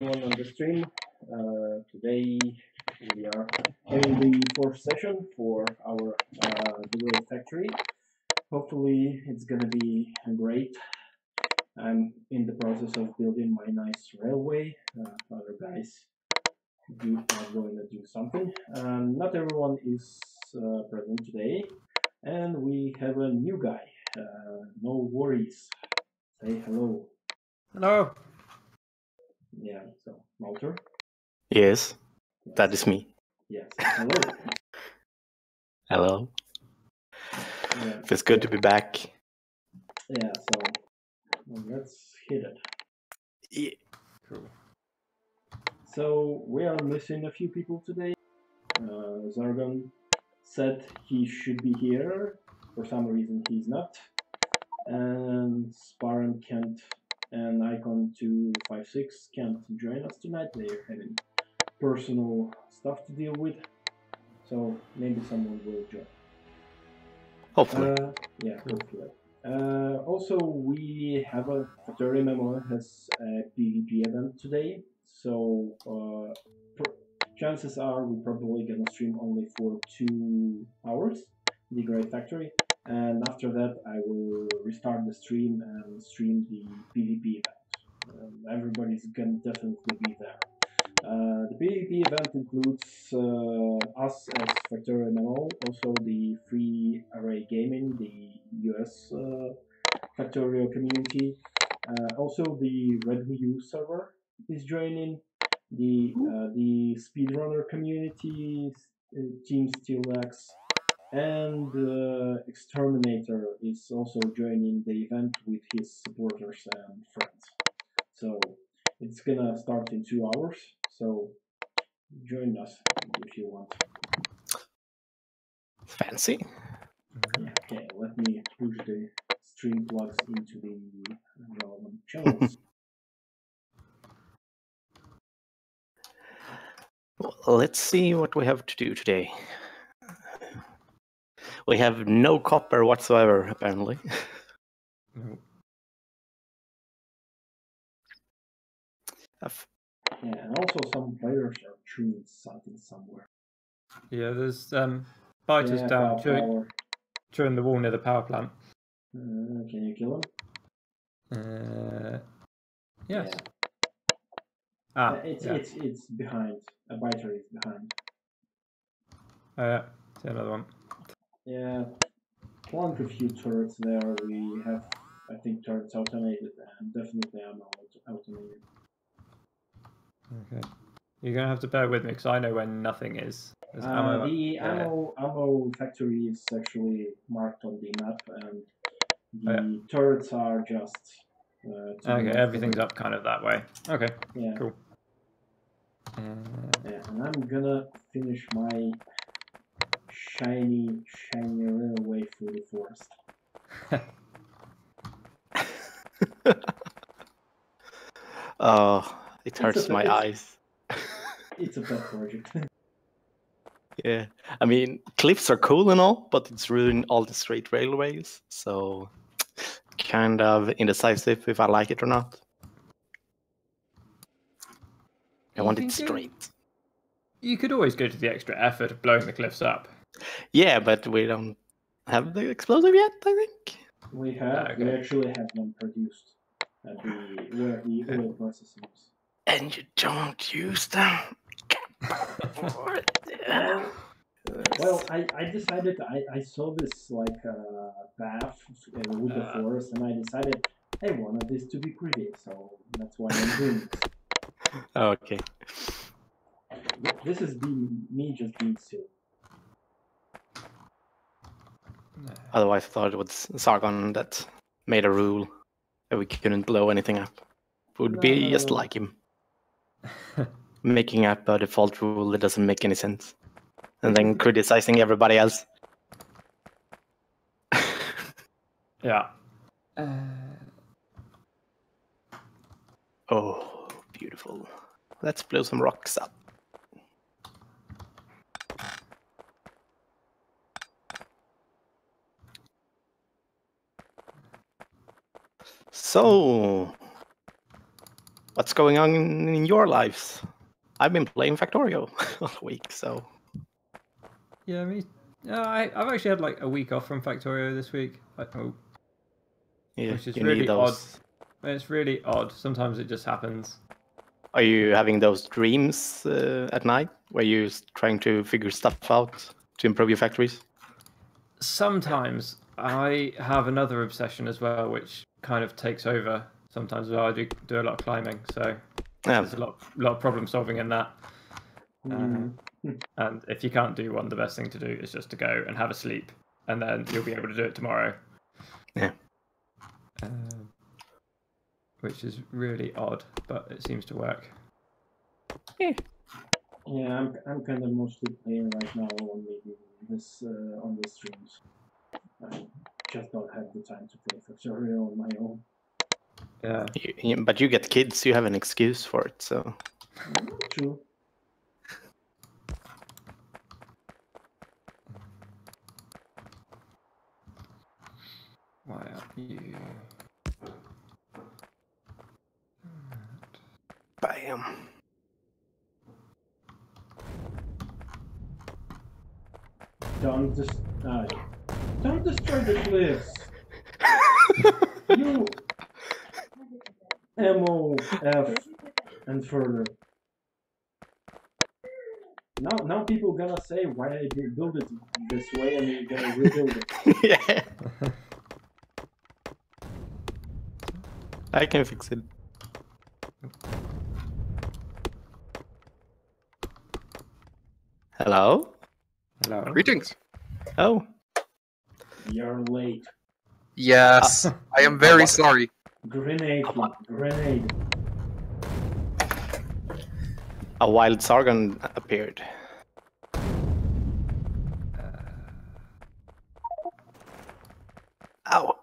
On the stream. Today we are having the fourth session for our Dual Factory. Hopefully it's gonna be great. I'm in the process of building my nice railway. Other guys are going to do something. Not everyone is present today, and we have a new guy. No worries. Say hello. Hello. Yeah, so Walter. Yes, that is me. Yes, hello. Hello. Yeah. Feels good to be back. Yeah, so let's hit it. Yeah. Cool. So we are missing a few people today. Zargon said he should be here. For some reason he's not. And Sparan can't, and Icon256 can't join us tonight. They're having personal stuff to deal with. So maybe someone will join. Hopefully. Yeah, hopefully. Also, we have a FactorioMMO has a PvP event today, so chances are we're probably gonna stream only for 2 hours, the Great Factory, and after that I will restart the stream and stream the PvP event. Everybody's gonna definitely be there. The PvP event includes us as FactorioMMO, also the Free Array Gaming, the US Factorio community, also the RedWiiU server is joining, the speedrunner community, Team SteelX, and Exterminator is also joining the event with his supporters and friends. So it's gonna start in 2 hours. So join us if you want. Fancy. Yeah, okay, let me push the stream plugs into the relevant channels. Well, let's see what we have to do today. We have no copper whatsoever, apparently. Yeah, and also some players are chewing something somewhere. Yeah, there's biters down during the wall near the power plant. Can you kill Yes. Yeah. It's behind. A biter is behind. Oh yeah, see another one. Yeah, plunk a few turrets there. We have, I think, turrets automated and definitely ammo automated. Okay. You're gonna have to bear with me because I know when nothing is. Ammo, the ammo factory is actually marked on the map, and the turrets are just. Okay, everything's up kind of that way. Okay. Yeah. Cool. Yeah, and I'm gonna finish my shiny railway through the forest. Oh, it hurts my eyes. It's a pet project. Yeah, I mean, cliffs are cool and all, but it's ruining all the straight railways, so kind of indecisive if I like it or not. I want it straight. You could always go to the extra effort of blowing the cliffs up. Yeah, but we don't have the explosive yet, I think. We have. Okay. We actually have one produced at where the oil processing is. And you don't use them. Well, I decided I saw this like path with the forest, and I decided I wanted this to be pretty, so that's why I'm doing this. Okay. This is me just being silly. Otherwise, I thought it was Sargon that made a rule that we couldn't blow anything up. It would be just like him. Making up a default rule that doesn't make any sense. And then criticizing everybody else. Yeah. Oh, beautiful. Let's blow some rocks up. So, what's going on in your lives? I've been playing Factorio all week, so Yeah, I've actually had like a week off from Factorio this week. yeah, Which is you really need odd. those. It's really odd. Sometimes it just happens. Are you having those dreams at night where you're trying to figure stuff out to improve your factories? Sometimes I have another obsession as well, which kind of takes over. Sometimes as well. I do a lot of climbing, so there's a lot of problem solving in that. And if you can't do one, the best thing to do is just to go and have a sleep, and then you'll be able to do it tomorrow. Yeah. Which is really odd, but it seems to work. Yeah. Yeah, I'm kind of mostly playing right now on the streams. I just don't have the time to play Factorio on my own. Yeah. But you get kids, you have an excuse for it, so. True. Why are you? Bam. Don't destroy the cliffs. You MOF and further. Now people gonna say why I build it this way and you're gonna rebuild it. Yeah. I can fix it. Hello? Hello. Greetings. Oh. You're late. Yes, I am very sorry. Grenade. A wild Sargon appeared. Ow.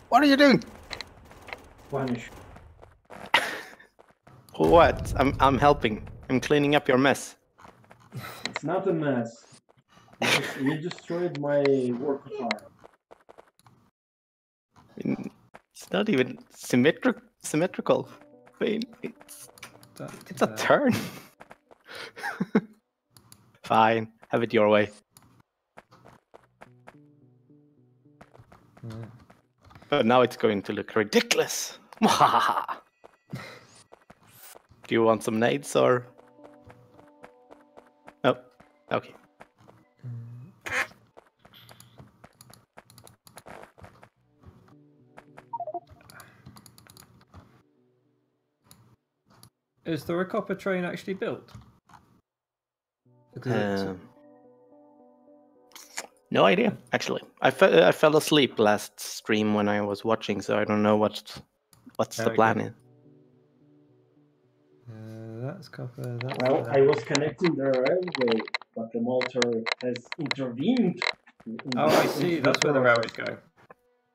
What are you doing? Punish. What? I'm helping. I'm cleaning up your mess. It's not a mess. You destroyed my work of art. It's not even symmetrical. I mean, it's a turn. Fine, have it your way. Yeah. But now it's going to look ridiculous. Do you want some nades or? Oh, okay. Is the copper train actually built? No idea, actually. I fell asleep last stream when I was watching, so I don't know what's the plan is. That's copper. That's Well, I was connecting the railway, but the motor has intervened. Oh, I see. That's where the railway's going.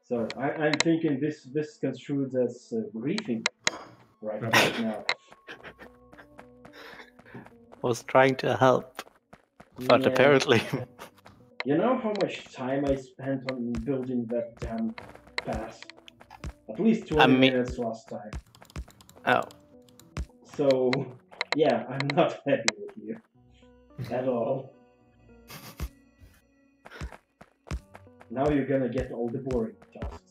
So I'm thinking this construed as briefing right now. Was trying to help, but Yeah. apparently. You know how much time I spent on building that damn pass? At least 20 minutes last time. Oh. So, yeah, I'm not happy with you. At all. Now you're gonna get all the boring tasks.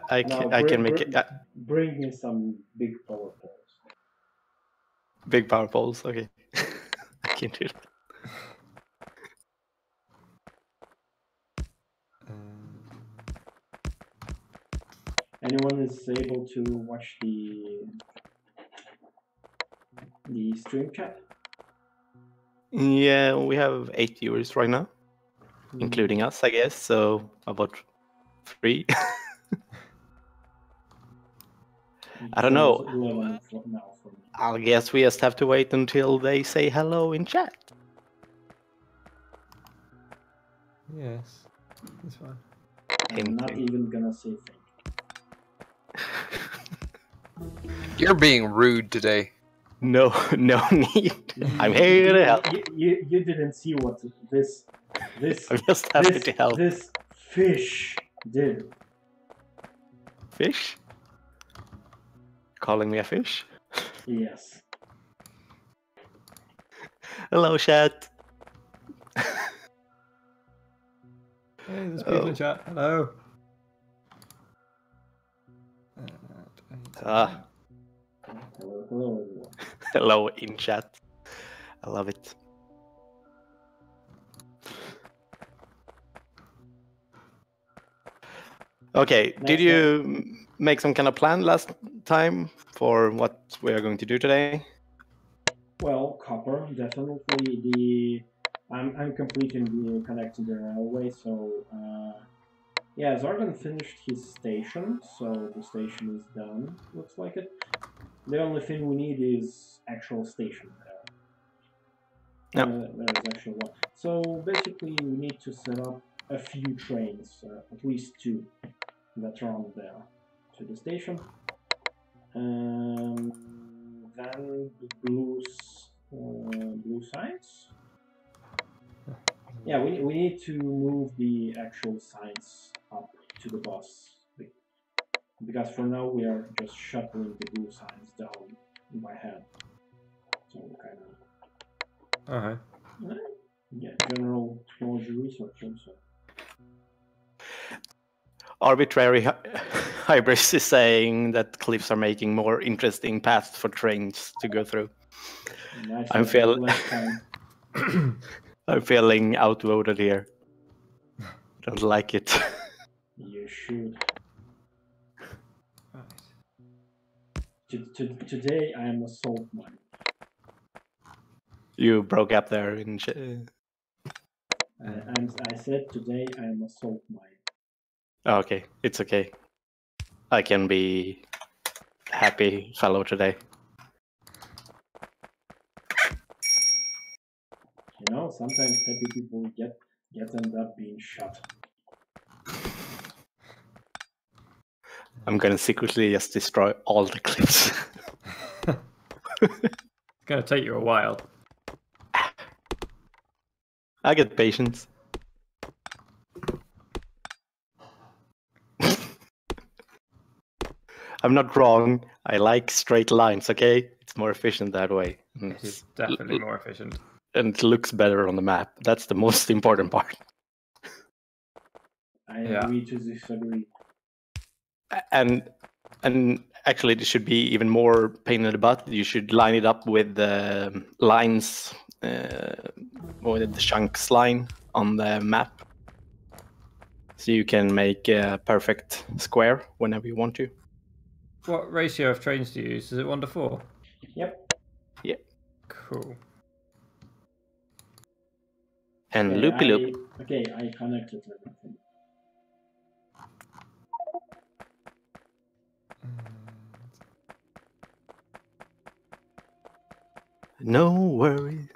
I can make it. Bring me some big power poles. Big power poles, okay. I can do that. Anyone is able to watch the stream chat? Yeah, we have 8 viewers right now, including us, I guess. So about 3. I don't know. 11 for now for me. I guess we just have to wait until they say hello in chat. Yes, that's fine. I'm not even gonna say thank You're being rude today. No, no need. I'm here to help. You didn't see what this I'm just happy to help. this fish did. Fish? Calling me a fish? Yes. Hello, chat. Hey, there's people in chat. Hello. Ah, Hello, everyone. hello in chat. I love it. Okay, did you make some kind of plan last time for what we are going to do today? Well, copper definitely. I'm completing the connecting the railway, so yeah, Zordan finished his station, so the station is done. Looks like it. The only thing we need is actual station there. There is actually one. So basically, we need to set up a few trains, at least 2, that run there to the station. Then the blue signs. Yeah, we need to move the actual signs up to the bus because for now we are just shuttling the blue signs down by hand. So kind of. Yeah, general technology research also. Arbitrary Hybris is saying that cliffs are making more interesting paths for trains to go through. Nice. I'm feeling outvoted here. Don't like it. You should. Today I am a salt mine. You broke up there in. I said today I am a salt mine. Okay, it's okay. I can be happy fellow today. You know, sometimes happy people get end up being shot. I'm gonna secretly just destroy all the cliffs. It's gonna take you a while. I get patience. I'm not wrong. I like straight lines, okay? It's more efficient that way. It is definitely more efficient. And it looks better on the map. That's the most important part. I agree to disagree. And actually, it should be even more pain in the butt. You should line it up with the lines, or the chunks line on the map. So you can make a perfect square whenever you want to. What ratio of trains do you use? Is it 1:4? Yep. Yep. Cool. And Okay, loopy loop. Okay, I connected everything. No worries.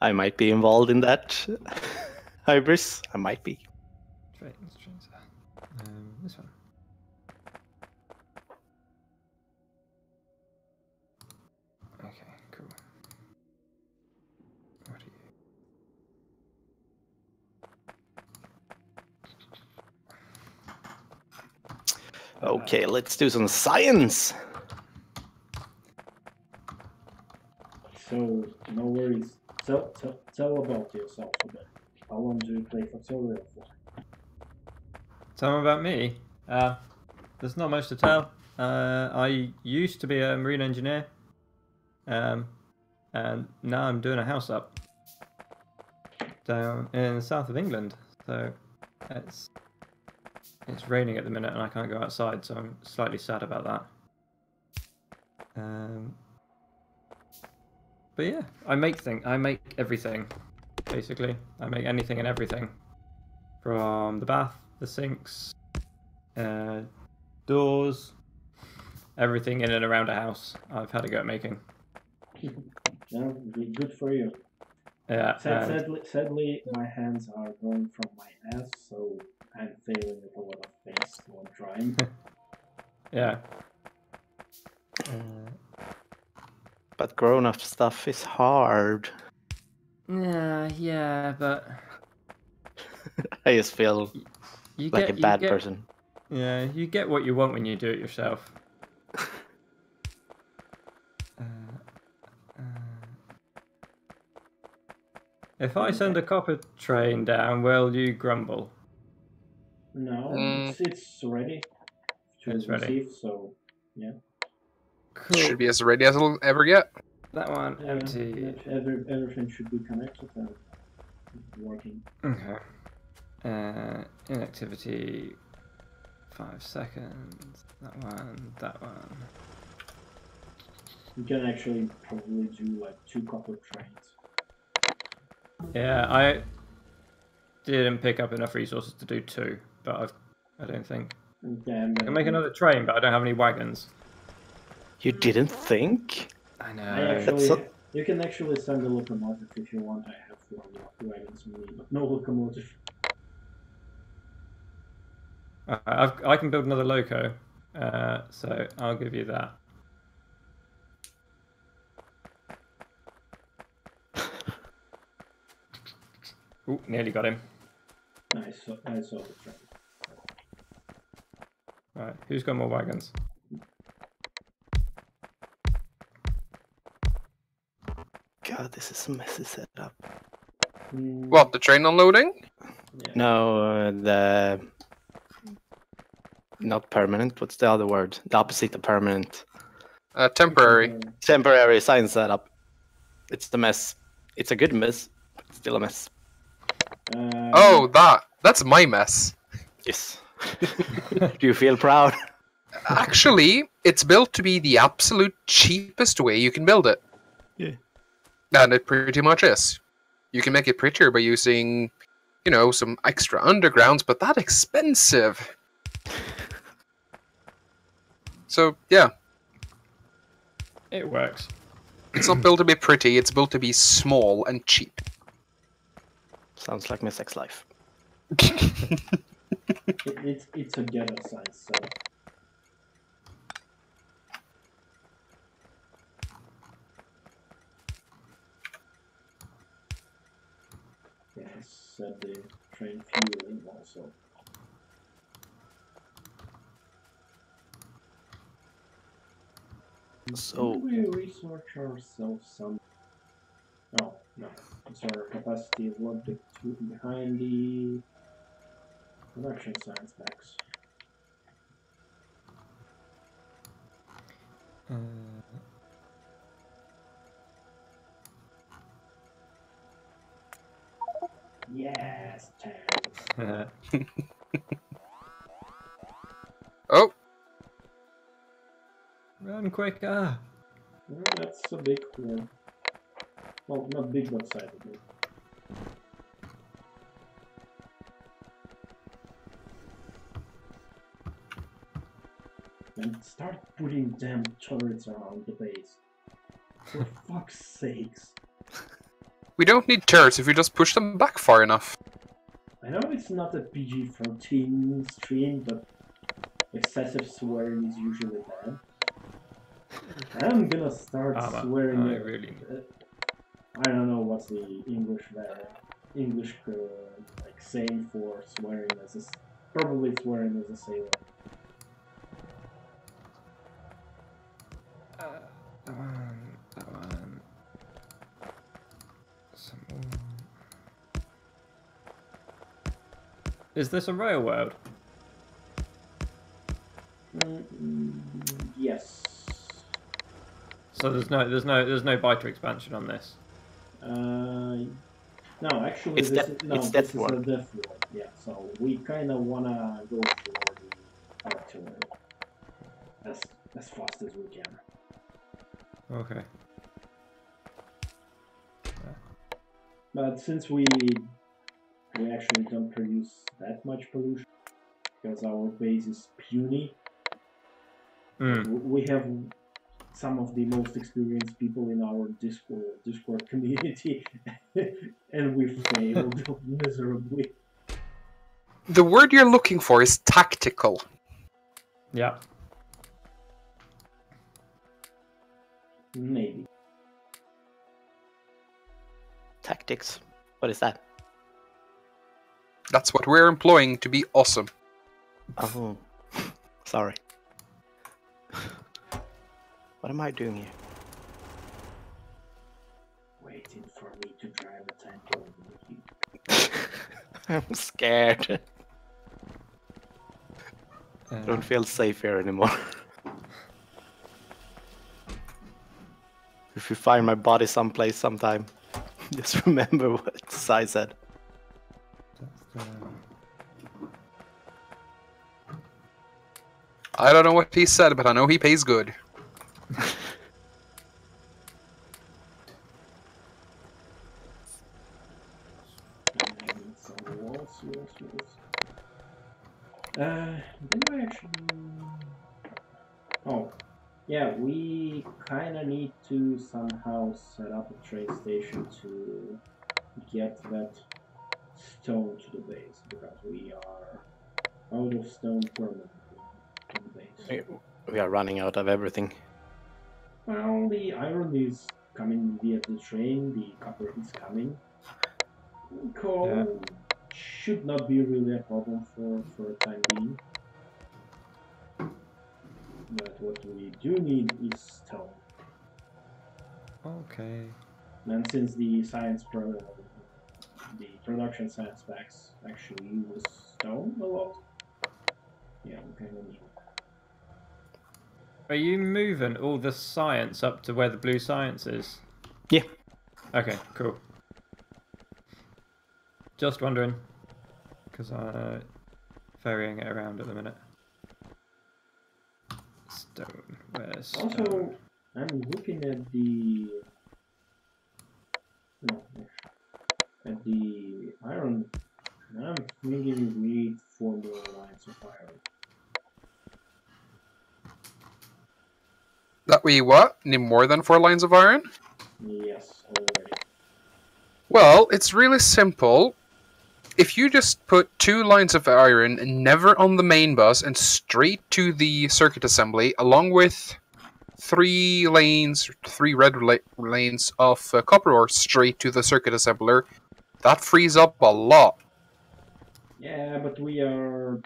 I might be involved in that, Hybris. I might be. Trains. This one. Okay, cool. What are you? Okay, let's do some science. So, no worries. Tell about yourself a bit. How long do you play Factorio for? Tell them about me. There's not much to tell. I used to be a marine engineer, and now I'm doing a house up down in the south of England. So it's raining at the minute, and I can't go outside, so I'm slightly sad about that. But yeah, I make everything, basically. I make anything and everything, from the bath, the sinks, doors, everything in and around a house. I've had a go at making. Yeah, good for you. Yeah. Sadly, my hands are growing from my ass, so I'm failing at a lot of things while trying. Yeah. But grown-up stuff is hard. Yeah, but I just feel you like a get bad person. Yeah, you get what you want when you do it yourself. If I send a copper train down, will you grumble? No, Mm. it's ready to It's ready. receive. So yeah. Cool. Should be as ready as it'll ever get. That one Yeah, empty. everything should be connected and working. Okay. Inactivity. 5 seconds. That one. That one. You can actually probably do like 2 copper trains. Yeah, I didn't pick up enough resources to do 2, but I don't think. Yeah, I can make another train, but I don't have any wagons. You didn't think? I know. I actually, you can actually send a locomotive if you want. I have 4 wagons with me, but no locomotive. I can build another loco, so I'll give you that. Ooh, nearly got him. Nice, I saw the train. Right, who's got more wagons? God, this is a messy setup. What, the train unloading? Yeah. No, the... Not permanent, what's the other word? The opposite of permanent. Temporary. Temporary sign setup. It's the mess. It's a good mess, but it's still a mess. Oh, that's my mess. Yes. Do you feel proud? Actually, it's built to be the absolute cheapest way you can build it. Yeah. And it pretty much is. You can make it prettier by using, you know, some extra undergrounds, but that expensive. So, yeah. It works. It's not built to be pretty, it's built to be small and cheap. Sounds like my sex life. It's a ghetto size, so. Yeah, set the train fueling also. So Did we research ourselves some? Oh no, sorry. Capacity of one big two behind the production science max. Yes, tanks. Oh, Run quicker! Well, that's a big one. Well, not big, but sizable. And start putting damn turrets around the base. For fuck's sakes. we don't need turrets if we just push them back far enough. I know it's not a PG-13 stream, but excessive swearing is usually bad. I'm gonna start swearing. I really. I don't know what's the English like saying for swearing as a probably swearing as a sailor. That one. Some more. Is this a railroad? Yes. So there's no biter expansion on this. No, actually, It's this death- is, no, it's this death is ward. a death ward. Yeah, so we kind of wanna go for the artillery as fast as we can. Okay. But since we actually don't produce that much pollution because our base is puny, we have some of the most experienced people in our Discord community, and we failed miserably. The word you're looking for is tactical. Yeah. Maybe. Tactics. What is that? That's what we're employing to be awesome. Oh, sorry. What am I doing here? Waiting for me to drive a tank over with you. I'm scared. I don't feel safe here anymore. If you find my body someplace sometime, just remember what Sai said. I don't know what he said, but I know he pays good. Did I actually... Oh, yeah, we kind of need to somehow set up a trade station to get that stone to the base, because we are out of stone permanently to the base. We are running out of everything. Well, the iron is coming via the train, the copper is coming. Coal should not be really a problem for the time being. But what we do need is stone. Okay. And since the the production science packs actually use stone a lot, yeah, we kind of need. Are you moving all the science up to where the blue science is? Yeah. Okay, cool. Just wondering, because I'm ferrying it around at the minute. Stone, where's stone? Also, I'm looking at the at the iron. I'm thinking we need 4 more lines of iron. That we what? Need more than 4 lines of iron? Yes, already. Well, it's really simple. If you just put 2 lines of iron never on the main bus and straight to the circuit assembly, along with 3 red lanes of copper ore straight to the circuit assembler, that frees up a lot. Yeah, but we are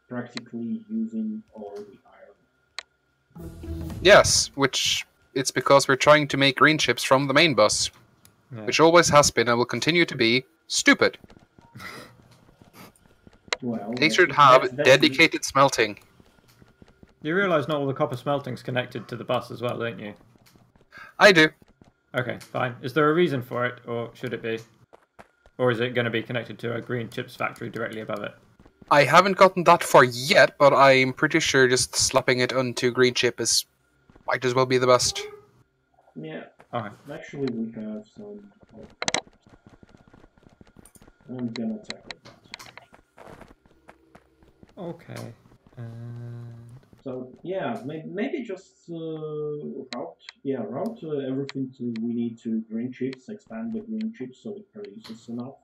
practically using all the iron. Yes, which it's because we're trying to make green chips from the main bus, which always has been and will continue to be stupid. Well, They should have dedicated smelting. You realise not all the copper smelting's connected to the bus as well, don't you? I do. Okay, fine. Is there a reason for it, or should it be? Or is it going to be connected to a green chips factory directly above it? I haven't gotten that far yet, but I'm pretty sure just slapping it onto green chip is might as well be the best. Yeah. Okay. Actually, we have some. I'm gonna tackle that. Okay. So yeah, maybe just route everything we need to green chips, expand the green chips so it produces enough,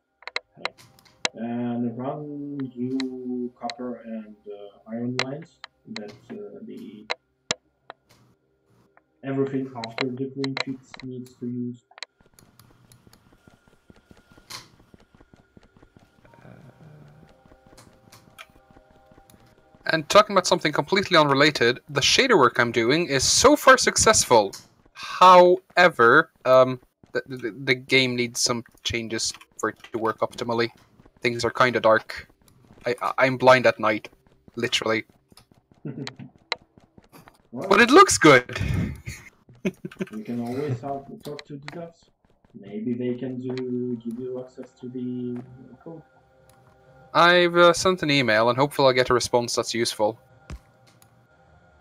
and run new copper and iron lines that the everything after the green chips needs to use. And talking about something completely unrelated, the shader work I'm doing is so far successful. However, the game needs some changes for it to work optimally. Things are kind of dark. I'm blind at night, literally. Well, But it looks good. we can always talk to the devs. Maybe they can give you access to the code. I've sent an email and hopefully I'll get a response that's useful.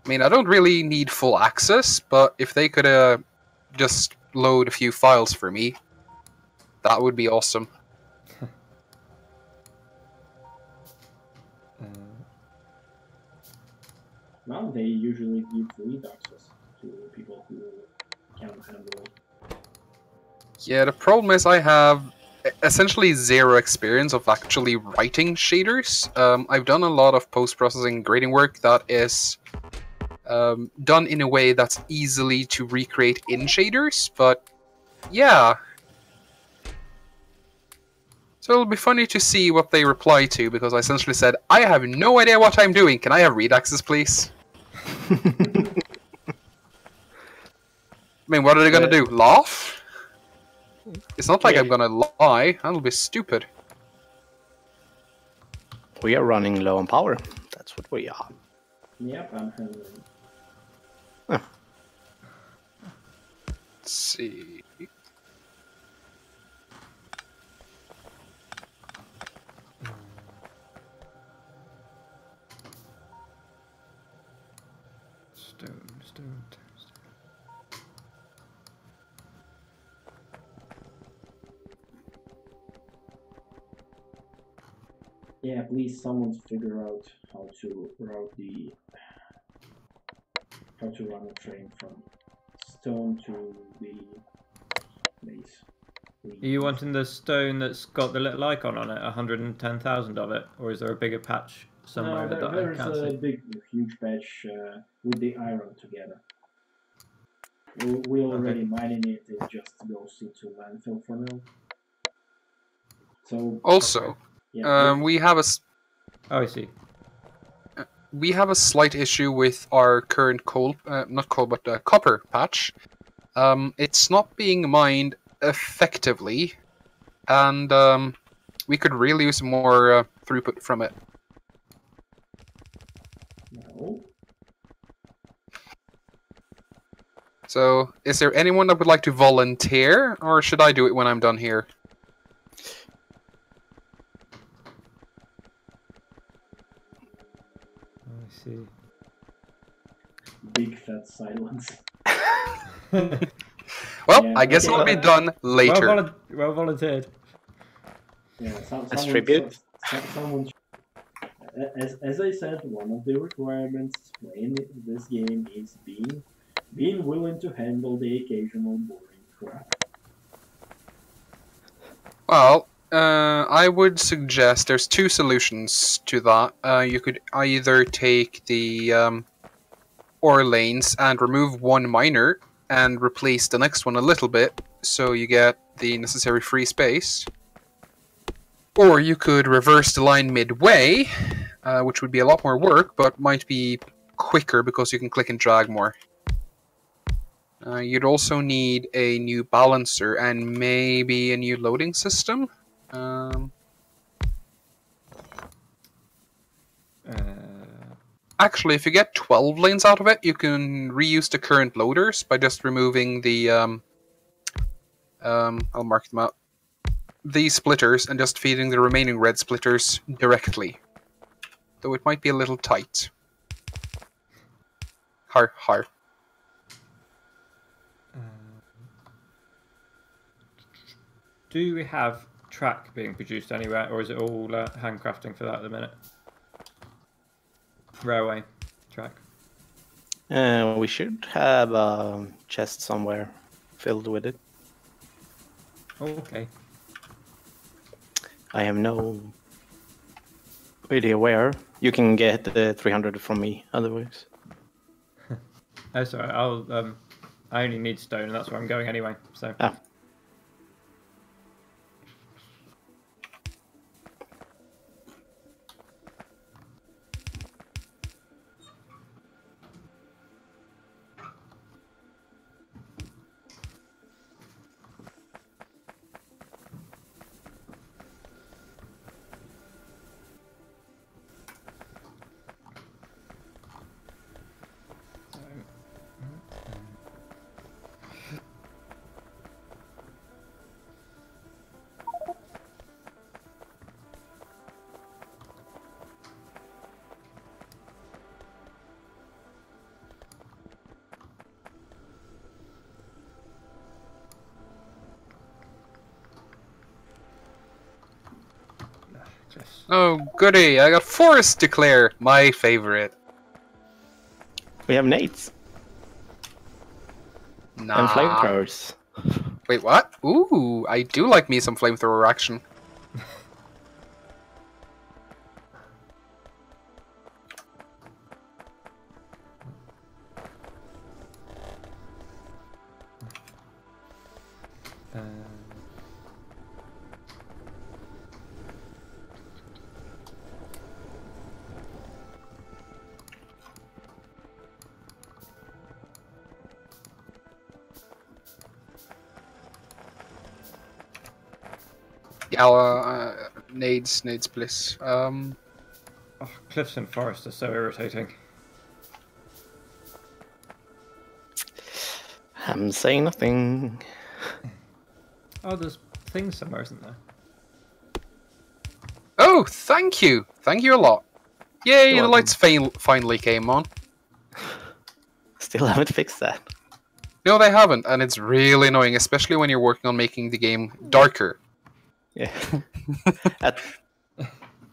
I mean, I don't really need full access, but if they could just load a few files for me, that would be awesome. Well, they usually give read access to people who can handle it. Yeah, the problem is I have essentially zero experience of actually writing shaders. I've done a lot of post-processing grading work that is done in a way that's easily to recreate in shaders, but yeah. So it'll be funny to see what they reply to, because I essentially said, I have no idea what I'm doing. Can I have read access, please? I mean, what are they going to do? Laugh? It's not like I'm going to lie. That'll be stupid. We are running low on power. That's what we are. Yep, I'm handling. Let's see. Stone. Yeah, please, someone figure out how to run a train from stone to the base. Are you wanting the stone that's got the little icon on it, 110,000 of it, or is there a bigger patch somewhere No, that I there's can't a see? huge patch with the iron together. We already mining it. It just goes into landfill for now. So Also, yeah, we have a Oh, I see. we have a slight issue with our current copper patch. It's not being mined effectively, and we could really use more throughput from it. no. So, is there anyone that would like to volunteer, or should I do it when I'm done here? I see. Big fat silence. Well, Yeah, I guess okay, I'll be done later. Well volunteered. Yeah, As tribute. Someone. As I said, one of the requirements playing this game is being willing to handle the occasional boring crap. Well, I would suggest there's two solutions to that. You could either take the ore lanes and remove one miner and replace the next one a little bit, so you get the necessary free space. Or you could reverse the line midway, which would be a lot more work, but might be quicker because you can click and drag more. You'd also need a new balancer and maybe a new loading system. Actually, if you get 12 lanes out of it, you can reuse the current loaders by just removing the... I'll mark them out. These splitters and just feeding the remaining red splitters directly. Though it might be a little tight. Har. Do we have track being produced anywhere, or is it all handcrafting for that at the minute? Railway track. We should have a chest somewhere filled with it. Oh, okay. I have no idea where. You can get the 300 from me, otherwise. Oh, sorry. I only need stone, and that's where I'm going anyway. So. Ah. Oh, goody! I got Forest Declare, my favorite. We have nades Nah. and flamethrowers. Wait, what? Ooh, I do like me some flamethrower action. Uh, Yeah, nades, please. oh, cliffs and forests are so irritating. I'm saying nothing. Oh, there's things somewhere, isn't there? Oh, thank you a lot. Yay, You're the welcome. lights finally came on. Still haven't fixed that. No, they haven't, and it's really annoying, especially when you're working on making the game darker. Yeah.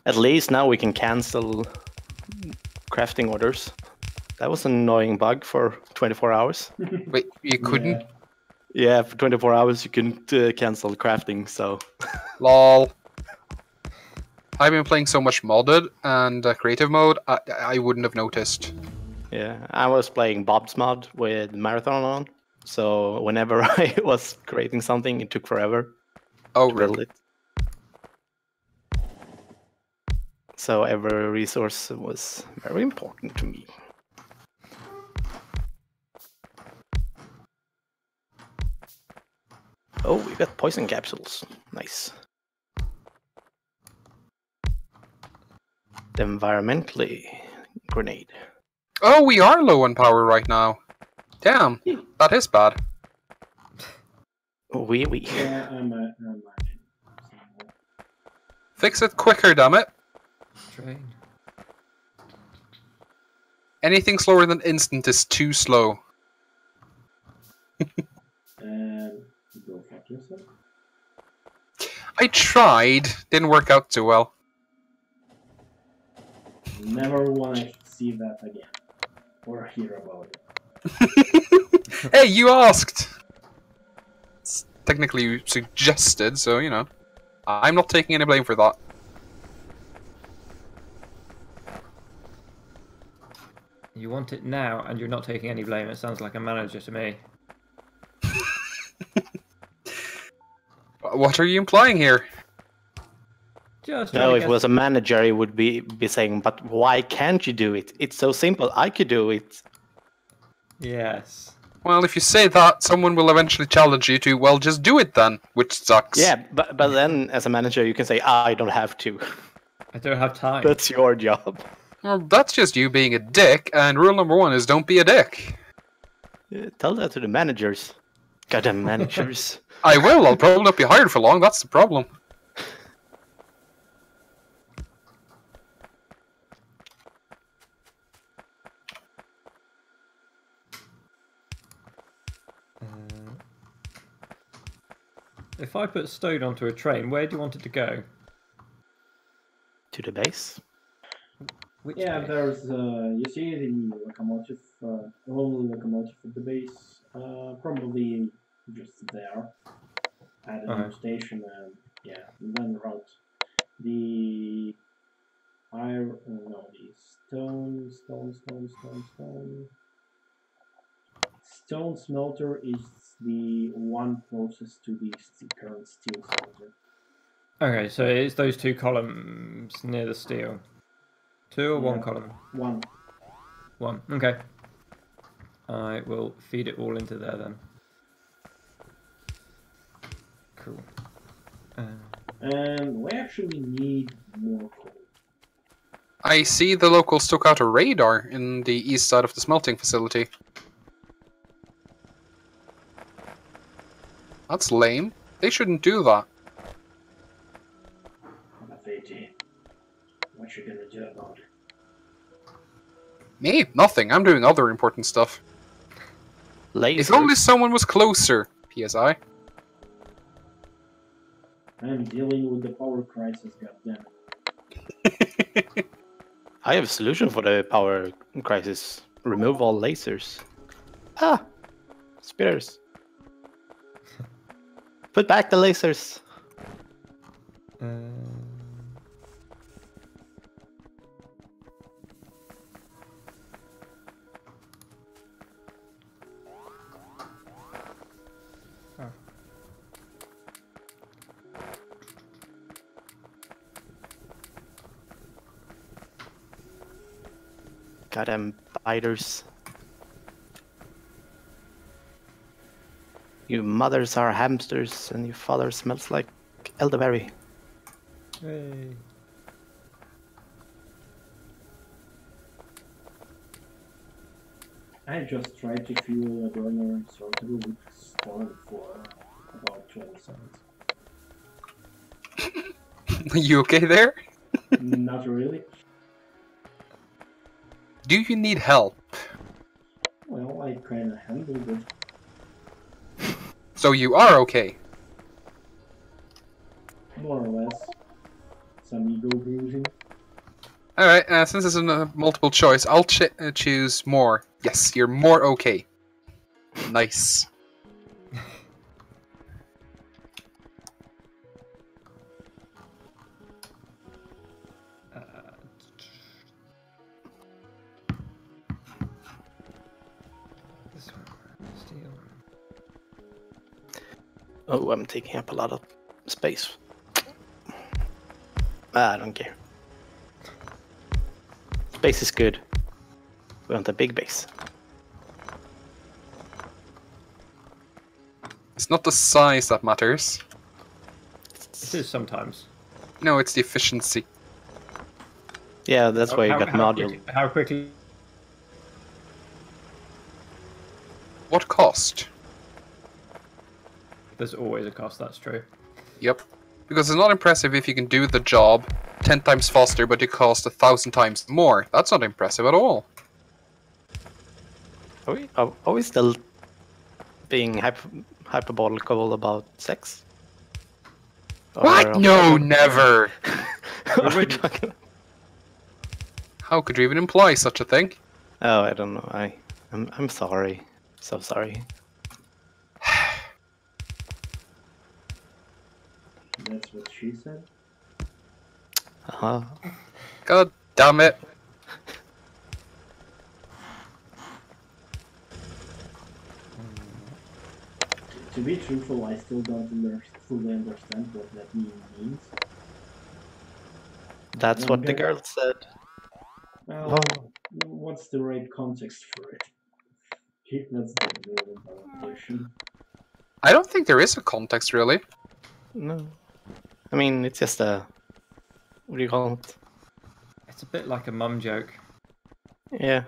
At least now we can cancel crafting orders. That was an annoying bug for 24 hours. Wait, you couldn't? Yeah, for 24 hours you couldn't cancel crafting, so... Lol. I've been playing so much modded and creative mode, I wouldn't have noticed. Yeah, I was playing Bob's mod with Marathon on, so whenever I was creating something, it took forever Oh, to build rip. it. So every resource was very important to me. Oh, we got poison capsules. Nice. The environmentally grenade. Oh, we are low on power right now. Damn, that is bad. Oui. Yeah, I'm Fix it quicker, damn it. Train. Anything slower than instant is too slow. Go fuck yourself. I tried, didn't work out too well. Never want to see that again or hear about it. Hey, you asked! It's technically you suggested, so, you know. I'm not taking any blame for that. You want it now, and you're not taking any blame. It sounds like a manager to me. What are you implying here? Just No, if it was a manager, he would be saying, but why can't you do it? It's so simple, I could do it. Yes. Well, if you say that, someone will eventually challenge you to, well, just do it then, which sucks. Yeah, but then as a manager, you can say, I don't have to. I don't have time. That's your job. Well, that's just you being a dick, and rule number 1 is don't be a dick. Yeah, tell that to the managers. Goddamn managers. I will, I'll probably not be hired for long, that's the problem. If I put stone onto a train, where do you want it to go? To the base. Which Yeah, way? there's you see the locomotive, only locomotive at the base, probably just there at a new station, and yeah, then route the iron, the stone smelter is the one closest to the current steel smelter. Okay, so it's those two columns near the steel. Two or one column? One. One. Okay. I will feed it all into there then. Cool. And we actually need more coal. I see the locals took out a radar in the east side of the smelting facility. That's lame. They shouldn't do that. What you gonna do about it? Me? Nothing. I'm doing other important stuff. Lasers. If only someone was closer, PSI. I'm dealing with the power crisis, goddammit. I have a solution for the power crisis. Remove all lasers. Ah! Spears. Put back the lasers. Goddamn biters. You mothers are hamsters, and your father smells like elderberry. Hey. I just tried to fuel a burner sortable with stone for about 20 seconds. Are you okay there? Not really. Do you need help? Well, I kinda handled it. So you are okay. More or less. Some ego bruising. Alright, since it's a multiple choice, I'll choose more. Yes, you're more okay. Nice. This one. Steel. Oh, I'm taking up a lot of space. I don't care. Space is good. We want a big base. It's not the size that matters. It is sometimes. No, it's the efficiency. Yeah, that's why you got module. How quickly? What cost? There's always a cost. That's true. Yep. Because it's not impressive if you can do the job 10 times faster, but it costs 1,000 times more. That's not impressive at all. Are we still being hyperbolical about sex? What? No, never! What are we talking? How could you even imply such a thing? Oh, I don't know. I'm sorry. So sorry. That's what she said. Uh-huh. God damn it. To be truthful, I still don't fully understand what that means. That's what the girl said. Well, what's the right context for it? That's the real important question. I don't think there is a context, really. No. I mean, it's just a... What do you call it? It's a bit like a mum joke. Yeah.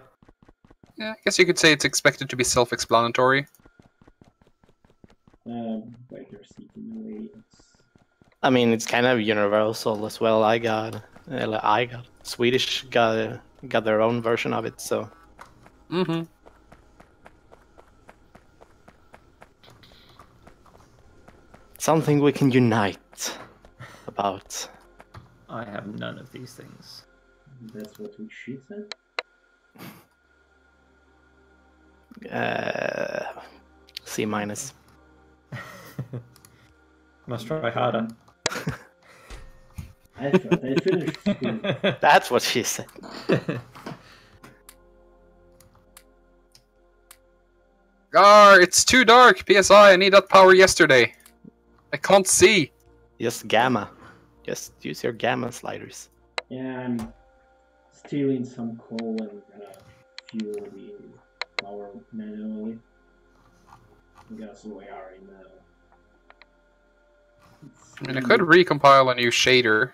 Yeah, I guess you could say it's expected to be self-explanatory. Biker seeking away. I mean, it's kind of universal as well. Swedish got their own version of it, so... Mm-hmm. Something we can unite about. I have none of these things. That's what she said? C minus. Must try harder. I thought I finished school. That's what she said. It's too dark. PSI, I need that power yesterday. I can't see. Just gamma. Just use your gamma sliders. Yeah, I'm stealing some coal and gonna fuel the power manually. That's the way I are in now. I mean, I could recompile a new shader.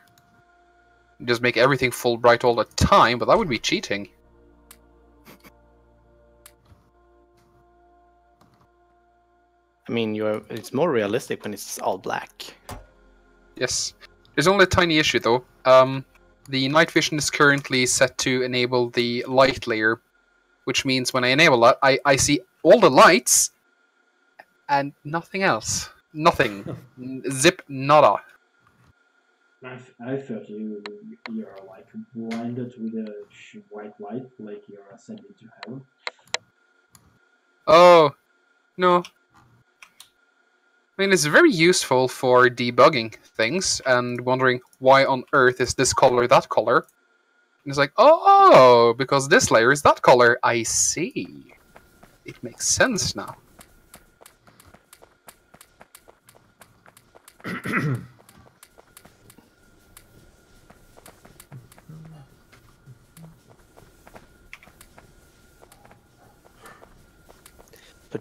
Just make everything full bright all the time, but that would be cheating. I mean, it's more realistic when it's all black. Yes. There's only a tiny issue, though. The night vision is currently set to enable the light layer, which means when I enable that, I see all the lights and nothing else. Nothing. Zip nada. I thought you're like blinded with a white light, like you're ascending to heaven. Oh, no. I mean, it's very useful for debugging things and wondering why on earth is this color that color. And it's like, oh, because this layer is that color. I see. It makes sense now.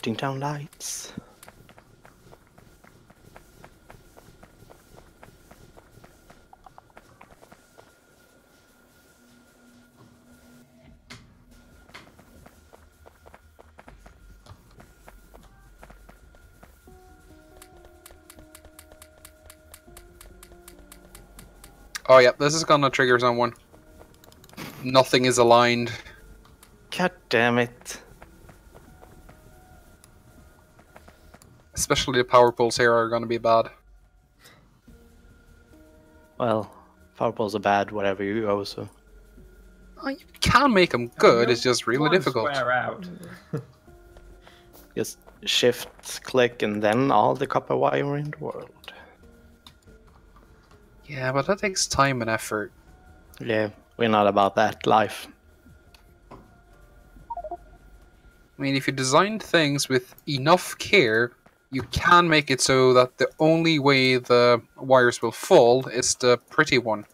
Putting down lights. Oh yeah, this is gonna trigger someone. Nothing is aligned. God damn it. Especially the power poles here are gonna be bad. Well, power poles are bad, whatever you go, so. Oh, you can make them good, it's just really One difficult. square out. Just shift, click, and then all the copper wire in the world. Yeah, but that takes time and effort. Yeah, we're not about that life. I mean, if you design things with enough care, you can make it so that the only way the wires will fall is the pretty one.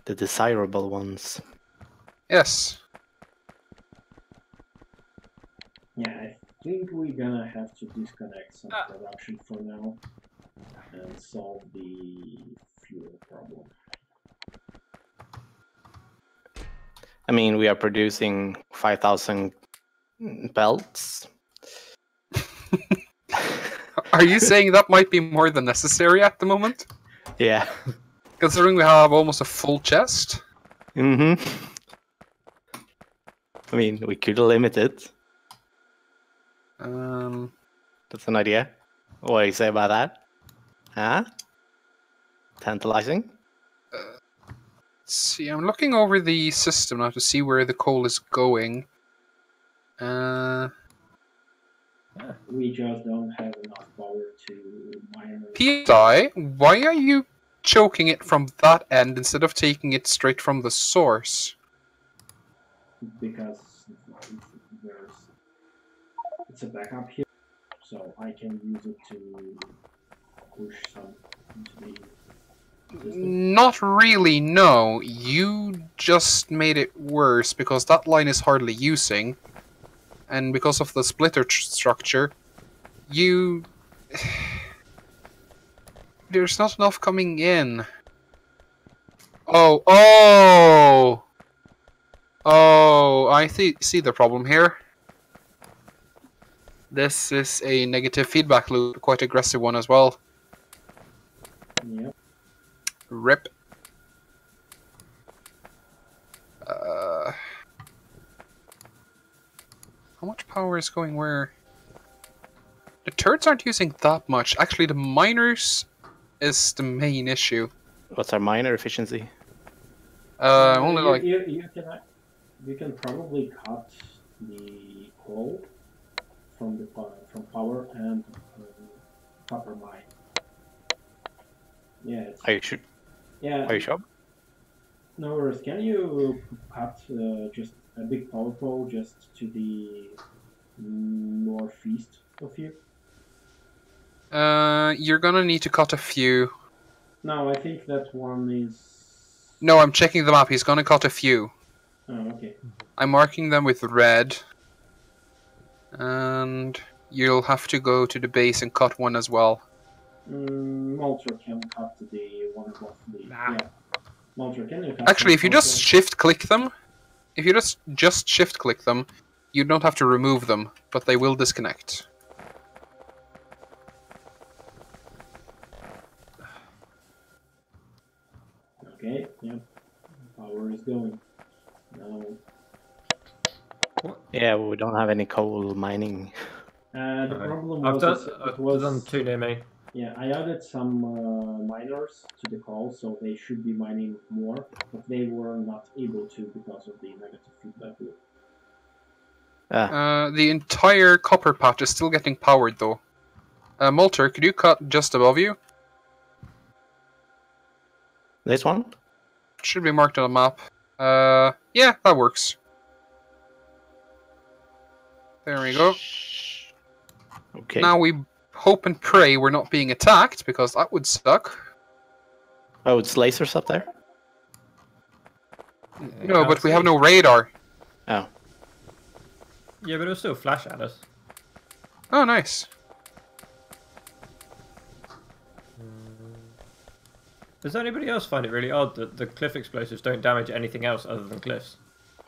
The desirable ones. Yes. Yeah, I think we're gonna have to disconnect some production for now and solve the fuel problem. I mean, we are producing 5,000 belts. Are you saying that might be more than necessary at the moment? Yeah. Considering we have almost a full chest? Mm-hmm. I mean, we could limit it. That's an idea. What do you say about that? Huh? Tantalizing? Let's see, I'm looking over the system now to see where the coal is going. We just don't have enough power to mine. PSI, why are you choking it from that end instead of taking it straight from the source? Because it's a backup here, so I can use it to push some into the system. Not really, no. You just made it worse because that line is hardly using. And because of the splitter structure, you... There's not enough coming in. Oh, I see the problem here. This is a negative feedback loop, quite aggressive one as well. Yep. Rip. How much power is going where? The turrets aren't using that much. Actually, the miners is the main issue. What's our miner efficiency? Only like... You can probably cut the coal from the from power and copper mine. Yeah. Are you sure? Yeah. Are you sure? No worries. Can you cut just a big power pole just to the northeast of you? You're gonna need to cut a few. No, I think that one is... No, I'm checking the map. He's gonna cut a few. Oh, okay. I'm marking them with red. And you'll have to go to the base and cut one as well. Malter can cut the one above the... Yeah. Malter, can you cut... Actually, if you just shift-click them, if you just shift-click them, you don't have to remove them, but they will disconnect. Okay, yeah. Power is going. Now... Yeah, we don't have any coal mining. The problem I've was... done two near me. Yeah, I added some miners to the call, so they should be mining more, but they were not able to because of the negative feedback loop. The entire copper patch is still getting powered, though. Malter, could you cut just above you? This one? Should be marked on the map. Yeah, that works. There we go. Okay. Now we hope and pray we're not being attacked, because that would suck. Oh, it's lasers up there? No, but we have no radar. Oh. Yeah, but it'll still flash at us. Oh, nice. Does anybody else find it really odd that the cliff explosives don't damage anything else other than cliffs?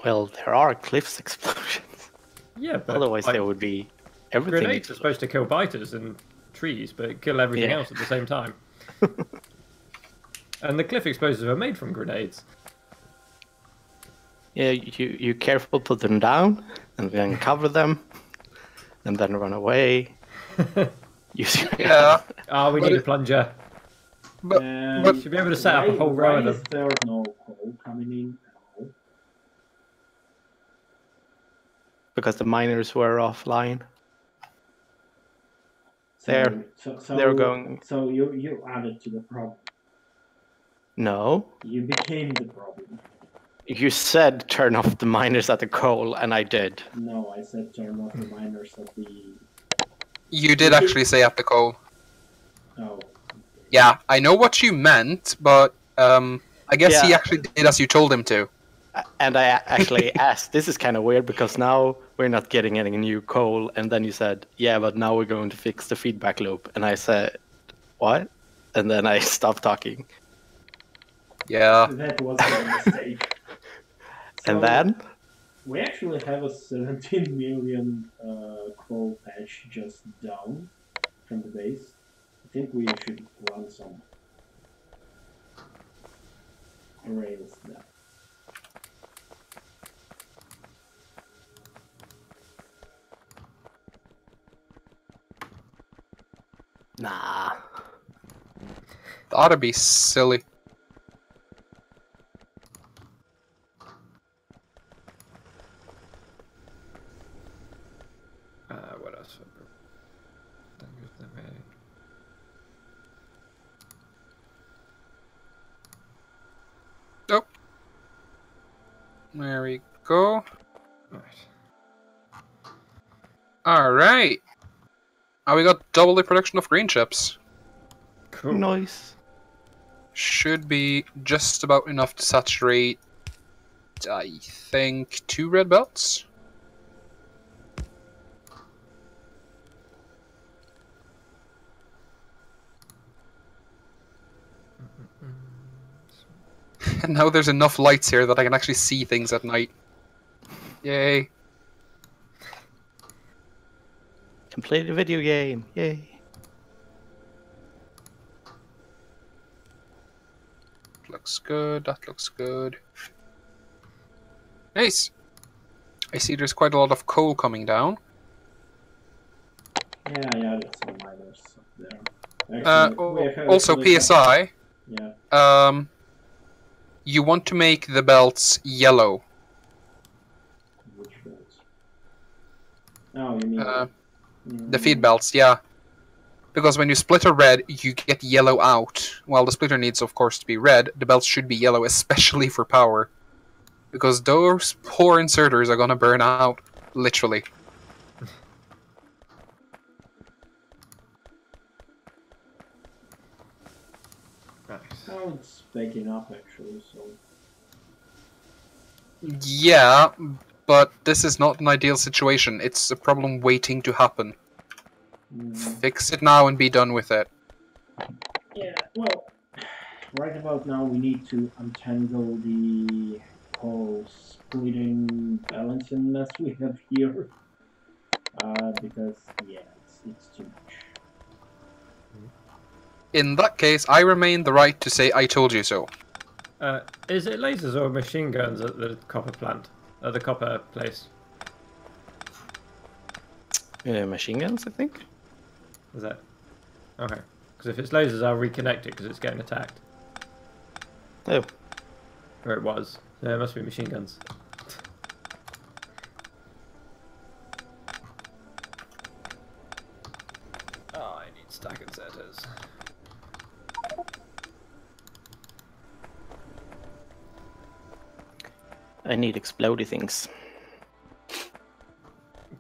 Well, there are cliffs explosions. Yeah, but Otherwise, like, there would be everything. grenades are supposed to kill biters and trees, but kill everything Yeah. else at the same time. And the cliff explosives are made from grenades. Yeah, you careful put them down, and then cover them, and then run away. Use your Yeah. Oh, we But need a it- plunger. But We should be able to set up a whole row of Why them. is there no coal coming in at all? because the miners were offline. So, There. so They're going. So you added to the problem. No, You became the problem. you said turn off the miners at the coal, and I did. No, I said turn off the miners at the. you did actually say at the coal. Oh. Yeah, I know what you meant, but I guess he Yeah. actually did as you told him to. And I actually asked, this is kind of weird because now we're not getting any new coal. And then you said, yeah, but now we're going to fix the feedback loop. And I said, what? And then I stopped talking. Yeah. That was a mistake. And then? We actually have a 17 million coal patch just down from the base. I think we should run some arrays there. Nah. That ought to be silly. What else? Don't use them here. Oh. There we go. Right. Alright. Now we got double the production of green chips. Cool. Nice. Should be just about enough to saturate, I think, 2 red belts. And now there's enough lights here that I can actually see things at night. Yay. Complete a video game. Yay. Looks good, that looks good. Nice! I see there's quite a lot of coal coming down. Yeah, there's some miners up there. Actually, we have Also, actually- PSI, Yeah. you want to make the belts yellow. Which belts? Oh, you mean The feed belts, yeah. Because when you split a red, you get yellow out. While the splitter needs, of course, to be red, the belts should be yellow, especially for power. Because those poor inserters are gonna burn out, literally. Nice. Oh, it's baking up actually, so. Yeah, but this is not an ideal situation. It's a problem waiting to happen. Fix it now and be done with it. Yeah, well, right about now we need to untangle the whole splitting balancing mess we have here. Because, yeah, it's too much. In that case, I remain the right to say I told you so. Is it lasers or machine guns at the copper plant? At the copper place? Machine guns, I think. Is that? Okay. Because if it's lasers, I'll reconnect it because it's getting attacked. Oh. Or it was. Yeah, it must be machine guns. Oh, I need stack inserters. I need explodey things.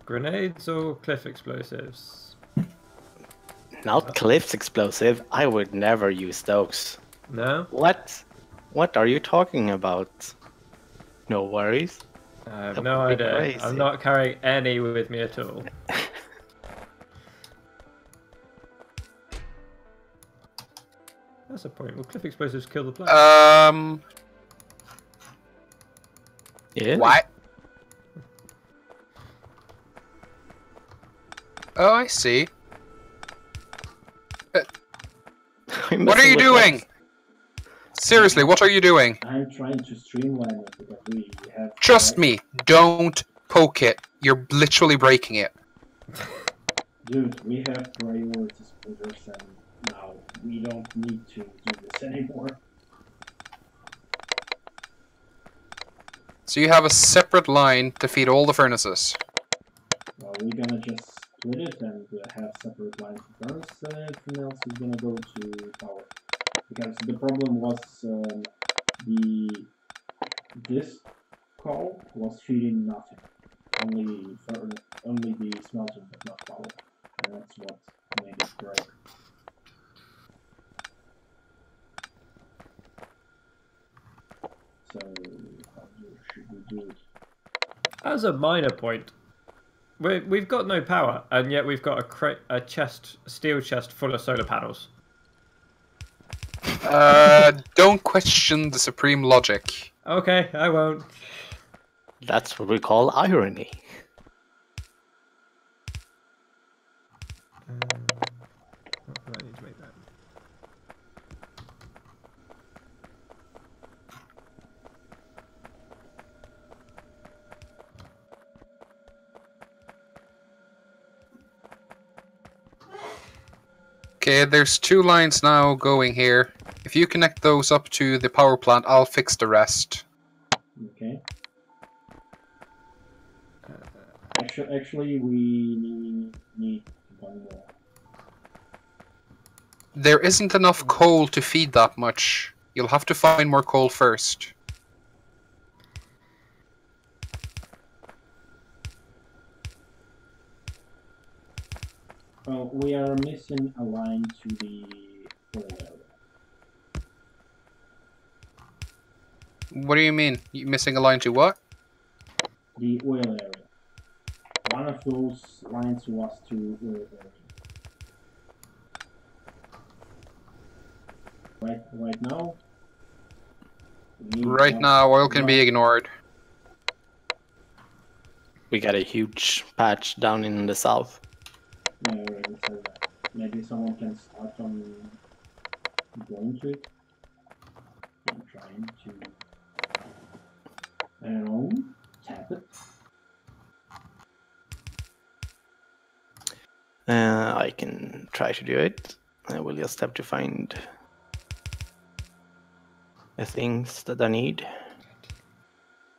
Grenades or cliff explosives? Not cliffs explosive. I would never use those. No? What? What are you talking about? No worries. I have That no would be idea. crazy. I'm not carrying any with me at all. That's a point. Will cliff explosives kill the plant? Yeah. What? Oh, I see. What are you doing? Seriously, what are you doing? I'm trying to streamline it because we have. Trust me, don't poke it. You're literally breaking it. Dude, we have priority splitters, and now we don't need to do this anymore. So you have a separate line to feed all the furnaces. Well, we're gonna just split it and have separate lines of furnace, and everything else is gonna go to power. Because the problem was this call was feeding nothing, only the smelting, but not power, and that's what made it break. So how should we do it? As a minor point, we've got no power, and yet we've got a steel chest full of solar panels. Don't question the supreme logic. Okay, I won't. That's what we call irony. I need to make that. Okay, there's 2 lines now going here. If you connect those up to the power plant, I'll fix the rest. Okay. Actually, we need one more. There isn't enough coal to feed that much. You'll have to find more coal first. Well, we are missing a line to the oil area. What do you mean? You missing a line to what? The oil area. One of those lines was to oil area. Right now. Right now, oil can be ignored. We got a huge patch down in the south. Yeah, I already said that. Maybe someone can start on going to it. I'm trying to, I don't know, tap it. I can try to do it. I will just have to find the things that I need.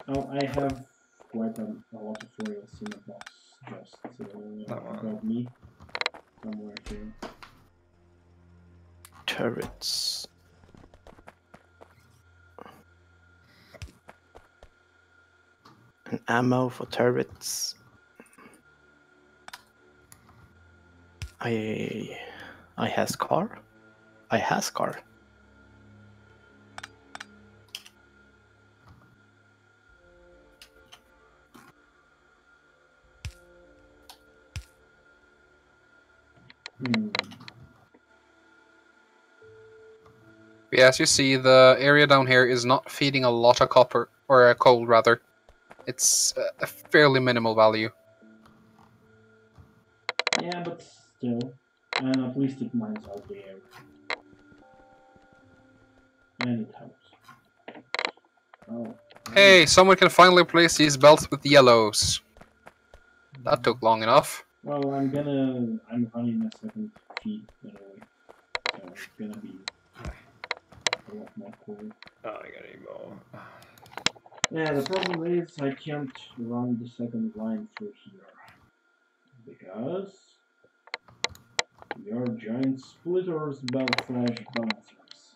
Oh, I have quite a lot of oils in a box just above me. Somewhere here. Turrets. And ammo for turrets. I has car. I has car. Yeah, as you see, the area down here is not feeding a lot of copper, or coal rather. It's a fairly minimal value. Yeah, but still. And at least it mines out the area. And it helps. Oh. Hey, someone can finally place these belts with yellows. That took long enough. Well, I'm running a second feed anyway. So it's gonna be a lot more cool. Oh, I got any more. Yeah, the problem is I can't run the second line through here. Because your giant splitters /balancers.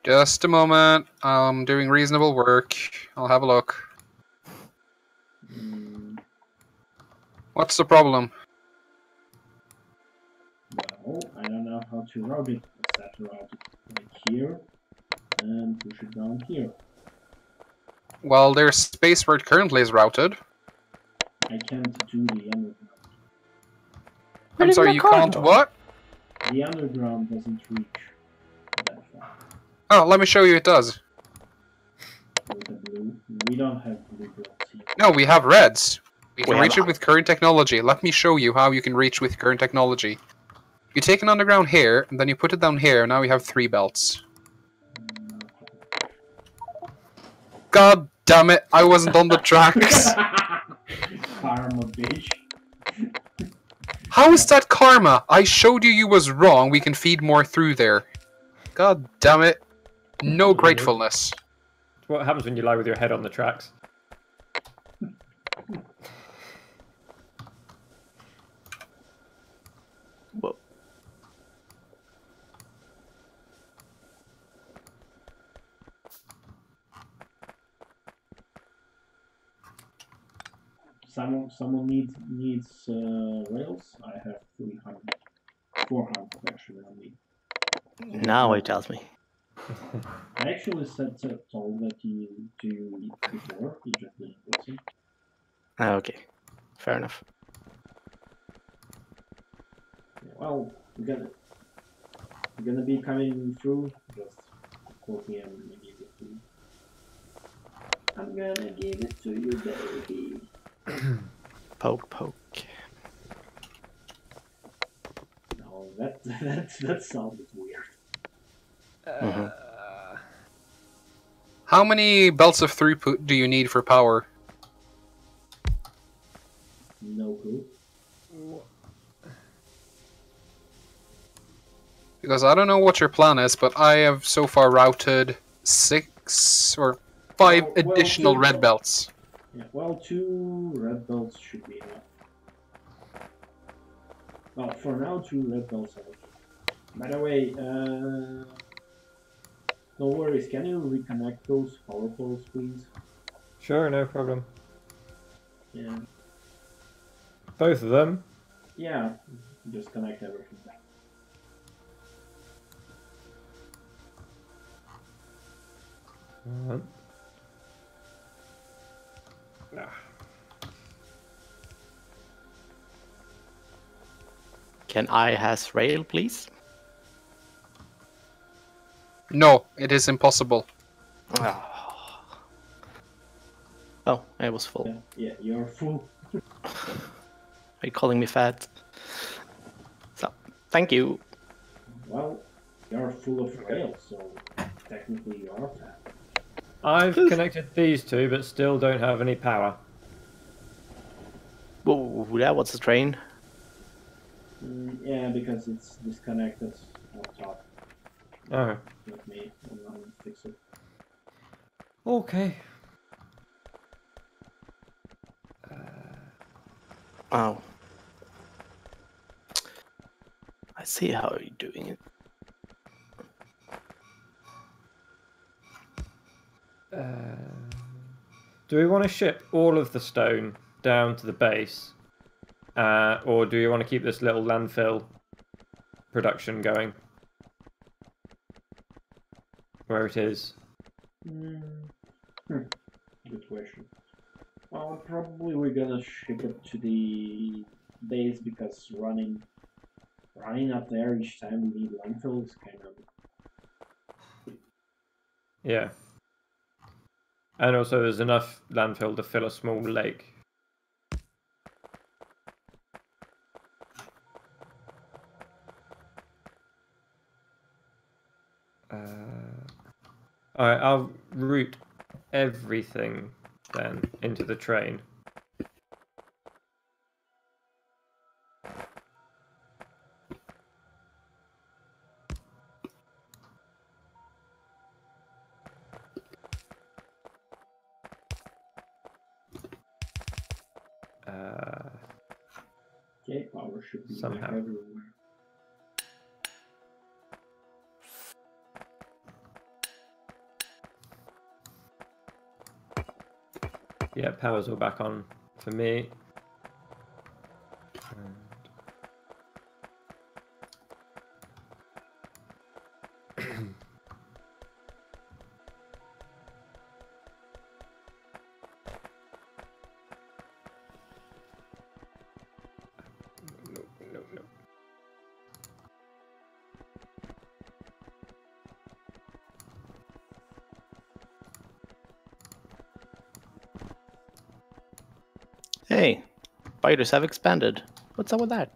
Just a moment. I'm doing reasonable work. I'll have a look. What's the problem? Well, I don't know how to route it. Let's route it like here and push it down here. Well, there's space where it currently is routed. I can't do the underground. I'm sorry, you can't what? The underground doesn't reach that far. Oh, let me show you it does. With the blue, we don't have blue blocks here. No, we have reds. We can We reach have- it with current technology. Let me show you how you can reach with current technology. You take an underground here, and then you put it down here, and now we have 3 belts. God damn it, I wasn't on the tracks. Karma, bitch. How is that karma? I showed you was wrong. We can feed more through there. God damn it. No gratefulness. It's what happens when you lie with your head on the tracks. Whoa. Someone needs rails. I have 300, 400 actually on me. Now it tells me. I actually told that you do before. You just didn't listen. Ah, okay, fair enough. Well, we're gonna be coming through. Just quote me. I'm gonna give it to you. I'm gonna give it to you, baby. Poke, poke. No, that sounded weird. How many belts of throughput do you need for power? No clue. Because I don't know what your plan is, but I have so far routed 6 or 5 Well, additional two- red belts. Yeah, well, 2 red belts should be enough. Well, for now, 2 red belts are okay. By the way, no worries. Can you reconnect those power poles, please? Sure, no problem. Yeah. Both of them. Yeah. Just connect everything back. Alright. Can I has rail, please? No, it is impossible. Oh, I was full. Yeah, you're full. Are you calling me fat? So, thank you. Well, you're full of rails, so technically you are fat. I've connected these two, but still don't have any power. Whoa, that was a train. Yeah, because it's disconnected up top. Oh. Let me fix it. Okay. Oh. I see how you're doing it. Do we want to ship all of the stone down to the base? Or do you want to keep this little landfill production going? Where it is? Good question. Well, probably we're gonna ship it to the base because running up there each time we need landfill is kind of... Yeah. And also there's enough landfill to fill a small lake. Alright, I'll route everything then into the train. Okay, power should be Somehow. back everywhere. Yeah, power's all back on for me. Hey, spiders have expanded. What's up with that?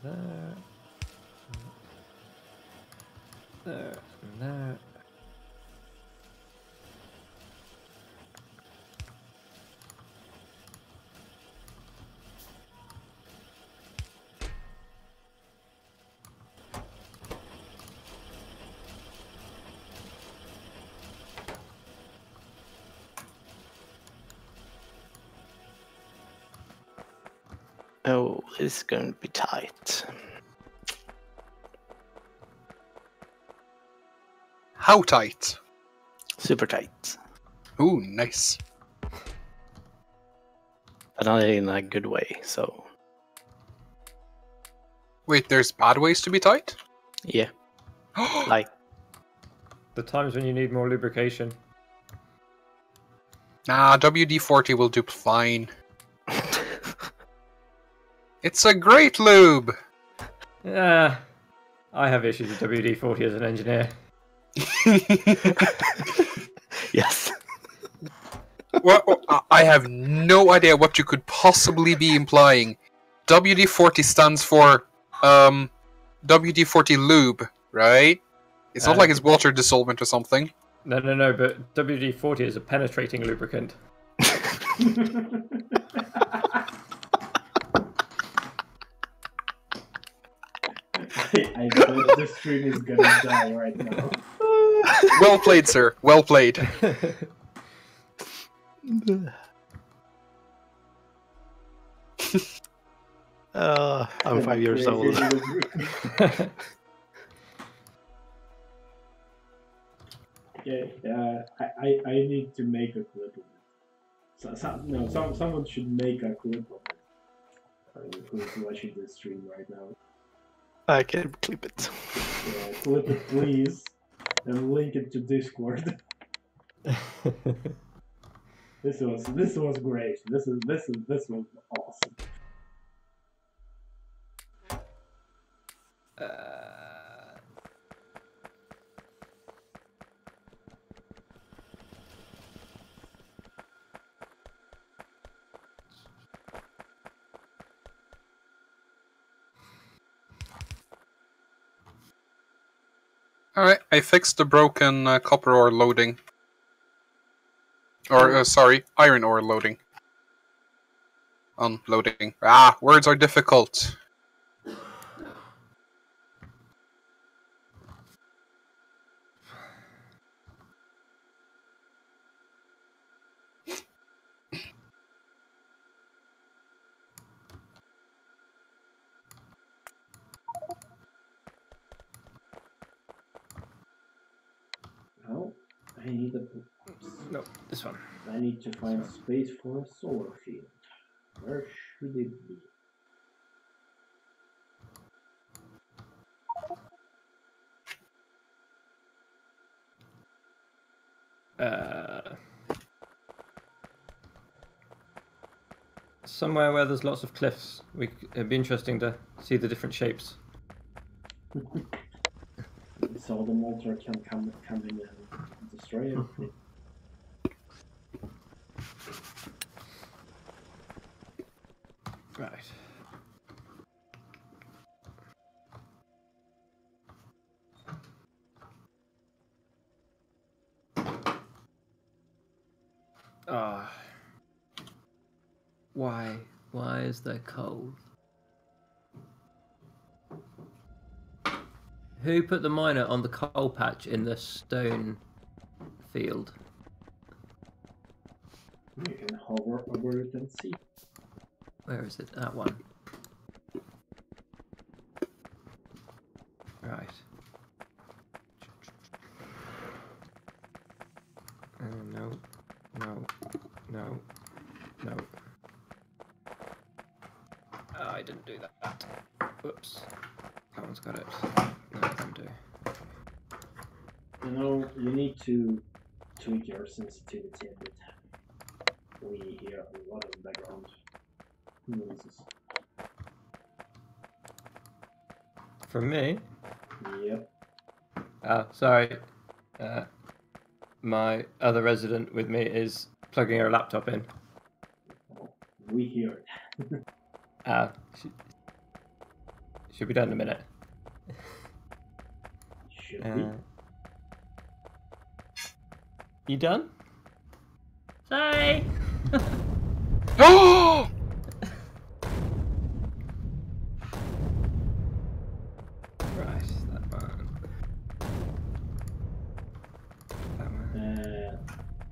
There. There. And there. Oh, it's going to be tight. How tight? Super tight. Ooh, nice. But not in a good way, so Wait, there's bad ways to be tight? yeah. Like, The times when you need more lubrication. Nah, WD-40 will do fine. It's a great lube! Yeah, I have issues with WD-40 as an engineer. yes. Well, I have no idea what you could possibly be implying. WD-40 stands for WD-40 lube, right? It's not like it's water dissolvent or something. No, but WD-40 is a penetrating lubricant. I bet the stream is gonna die right now. Well played, sir. Well played. I'm 5 years old. Yeah, I need to make a clip of it. Someone should make a clip of it. Who's watching the stream right now? I can clip it. Yeah, clip it, please, and link it to Discord. This was great. This was awesome. Alright, I fixed the broken copper ore loading. Or, sorry, iron ore loading. Unloading. Ah, words are difficult. Now, I need a... No, this one. I need to find space for a solar field. Where should it be? Somewhere where there's lots of cliffs. It'd be interesting to see the different shapes. So the mortar can come in and destroy everything. Right. Ah. Why? Why is there coal? Who put the miner on the coal patch in the stone field? You can hover over it and see. Where is it? That one. Right. No. No. No. No. Oh, I didn't do that. Whoops. That one's got it. No, I didn't do. You know, you need to tweak your sensitivity a bit. We hear a lot of background noises. From me? Yep. Oh, sorry. My other resident with me is plugging her laptop in. We hear it. Should be done in a minute. Should we? You done? Sorry. Oh! Right, that one. That one.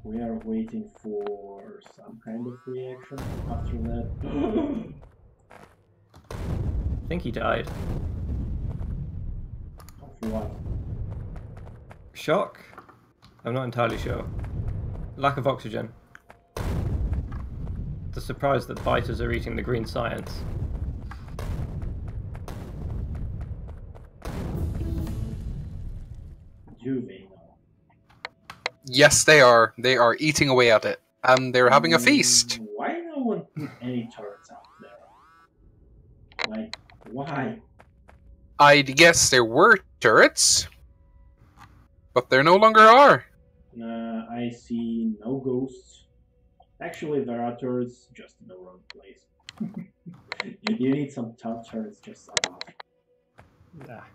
We are waiting for some kind of reaction after that. I think he died. Of what? Shock? I'm not entirely sure. Lack of oxygen. The surprise that biters are eating the green science. Juve, Yes, they are. They are eating away at it. And they're having a feast. Why no one put any turrets out there? Like, why? I'd guess there were turrets. But there no longer are. I see no ghosts. Actually, there are turrets just in the wrong place. You need some tough turrets just above. Ah.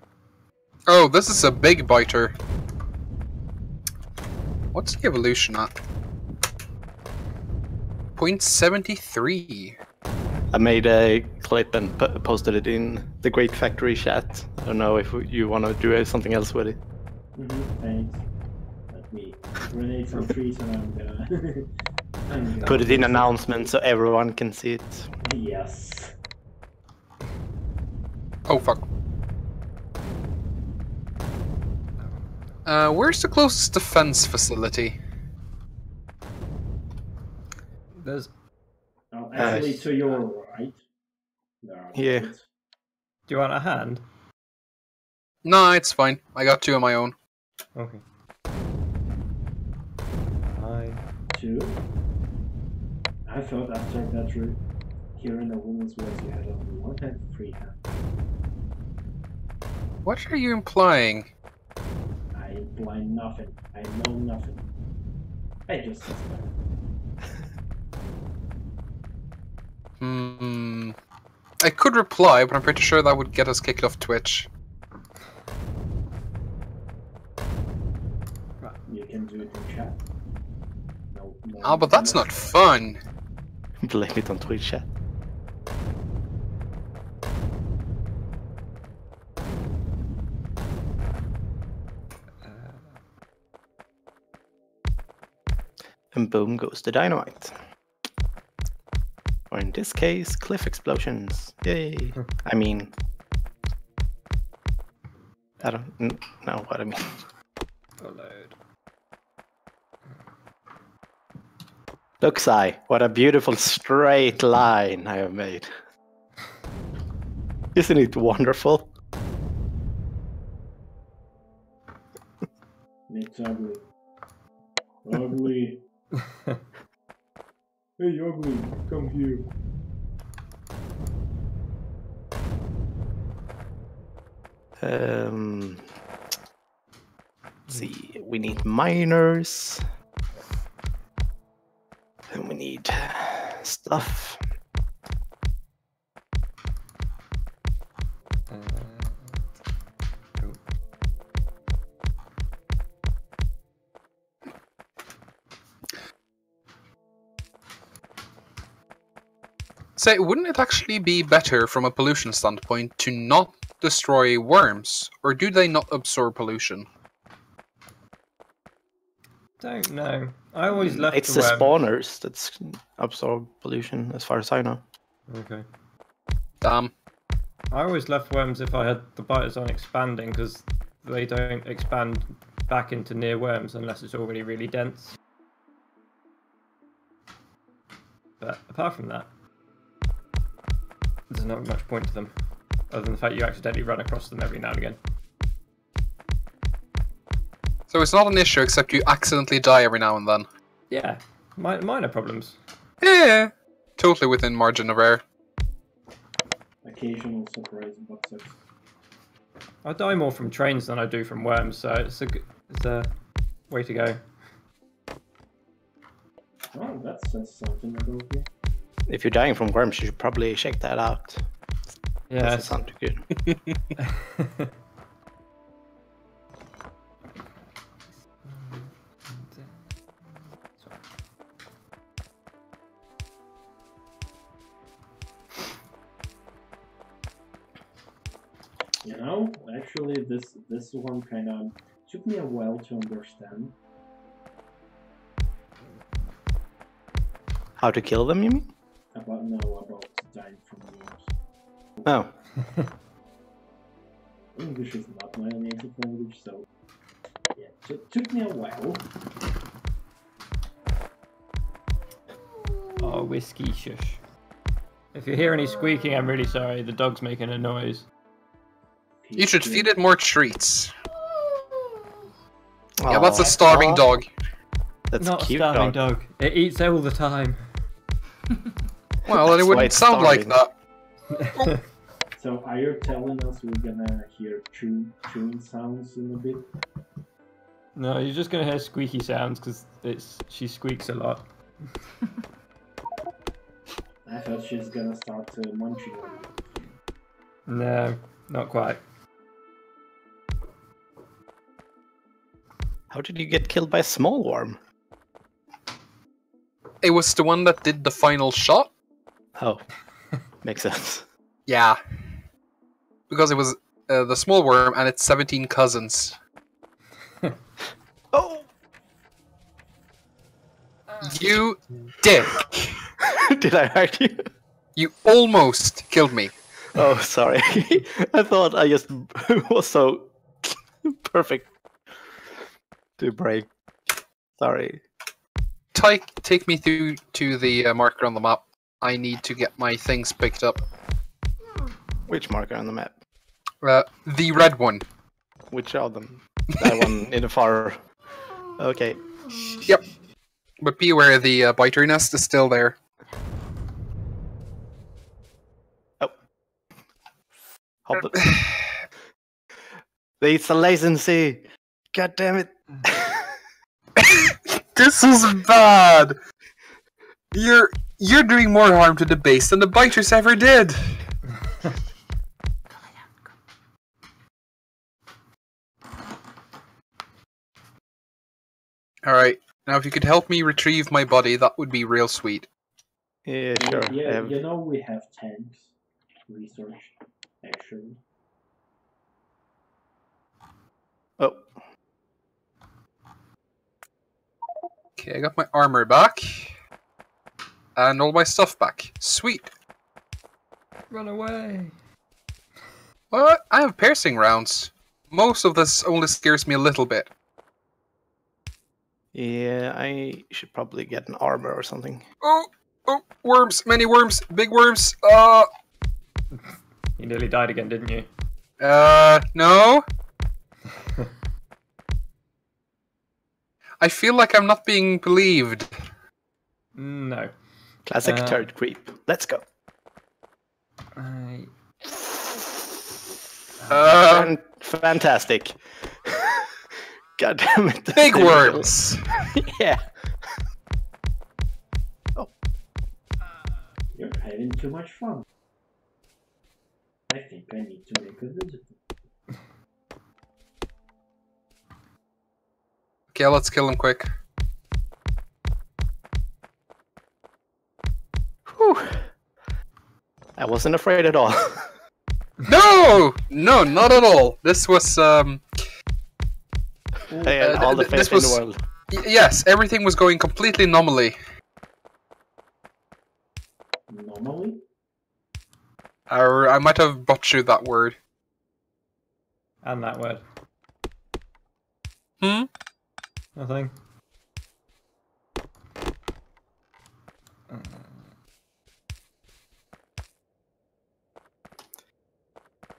Oh, this is a big biter. What's the evolution at? 0.73. I made a clip and posted it in the Great Factory chat. I don't know if you want to do something else with it. Thanks. Let me grenade some trees and I'm gonna... Put it in announcement so everyone can see it. Yes. Oh, fuck. Where's the closest defense facility? There's... Oh, actually, to your right. There are Yeah. turrets. Do you want a hand? No, it's fine. I got two of my own. Okay. Hi. 2. I thought after that hearing a woman's voice you had only one hand, free hand. What are you implying? I imply nothing. I know nothing. I just suspect. I could reply, but I'm pretty sure that would get us kicked off Twitch. You can do it in chat. No, Oh, but that's not fun. Blame it on Twitch chat. And boom goes the dynamite. Or in this case, cliff explosions. Yay! I mean, I don't know what I mean. Load. Look, Sai, what a beautiful straight line I have made. Isn't it wonderful? It's ugly. Ugly. Hey, ugly, come here. Let's see, we need miners. And we need stuff. Say, wouldn't it actually be better from a pollution standpoint to not destroy worms, or do they not absorb pollution? Don't know. I always left It's the worms. spawners that absorb pollution, as far as I know. Okay. Damn. I always left worms if I had the biters on expanding, because they don't expand back into near worms unless it's already really dense. But apart from that, there's not much point to them, other than the fact you accidentally run across them every now and again. So it's not an issue, except you accidentally die every now and then. Yeah, minor problems. Yeah, totally within margin of error. Occasional surprise boxes. I die more from trains than I do from worms, so it's a way to go. Oh, that says something about you. If you're dying from worms, you should probably check that out. Yeah, Doesn't sound too good. You know, actually, this one kind of took me a while to understand. How to kill them, you mean? About dying from worms. Oh. English is not my native language, so yeah, took me a while. Oh, whiskey shush. If you hear any squeaking, I'm really sorry. The dog's making a noise. You should feed it more treats. Yeah, Aw. that's a starving dog. That's Not a cute starving dog. dog. It eats all the time. Well, then it That's why wouldn't it's sound like starving. that. So are you telling us we're gonna hear chewing sounds in a bit? No, you're just gonna hear squeaky sounds because she squeaks a lot. I thought she's gonna start munching on you. No, not quite. How did you get killed by a small worm? It was the one that did the final shot? Oh, makes sense. Yeah. Because it was the small worm and its 17 cousins. Oh! You dick! Did I hurt you? You almost killed me. Oh, sorry. I thought I just was so perfect to break. Sorry. Take me through to the marker on the map. I need to get my things picked up. Which marker on the map? The red one. Which of them? That one in the far... Okay. Yep. But be aware the biter nest is still there. Oh. Hold it. It's a latency! God damn it! This is bad! You're doing more harm to the base than the biters ever did! Alright, now if you could help me retrieve my body, that would be real sweet. Yeah, sure. Yeah, you know we have tanks researched, actually. Oh. Okay, I got my armor back. And all my stuff back. Sweet. Run away. What? I have piercing rounds. Most of this only scares me a little bit. Yeah, I should probably get an armor or something. Oh, worms, many worms, big worms. You nearly died again, didn't you? No. I feel like I'm not being believed. No. Classic turd creep. Let's go. Fantastic. God damn it. Big worms. Yeah. Oh. You're having too much fun. I think I need to make a visit. Okay, let's kill him quick. Whew. I wasn't afraid at all. No, no, not at all. This was I had all the this faith in the was- world. yes, everything was going completely normally. Normally? Or I might have butchered that word. And that word. Hmm? Nothing.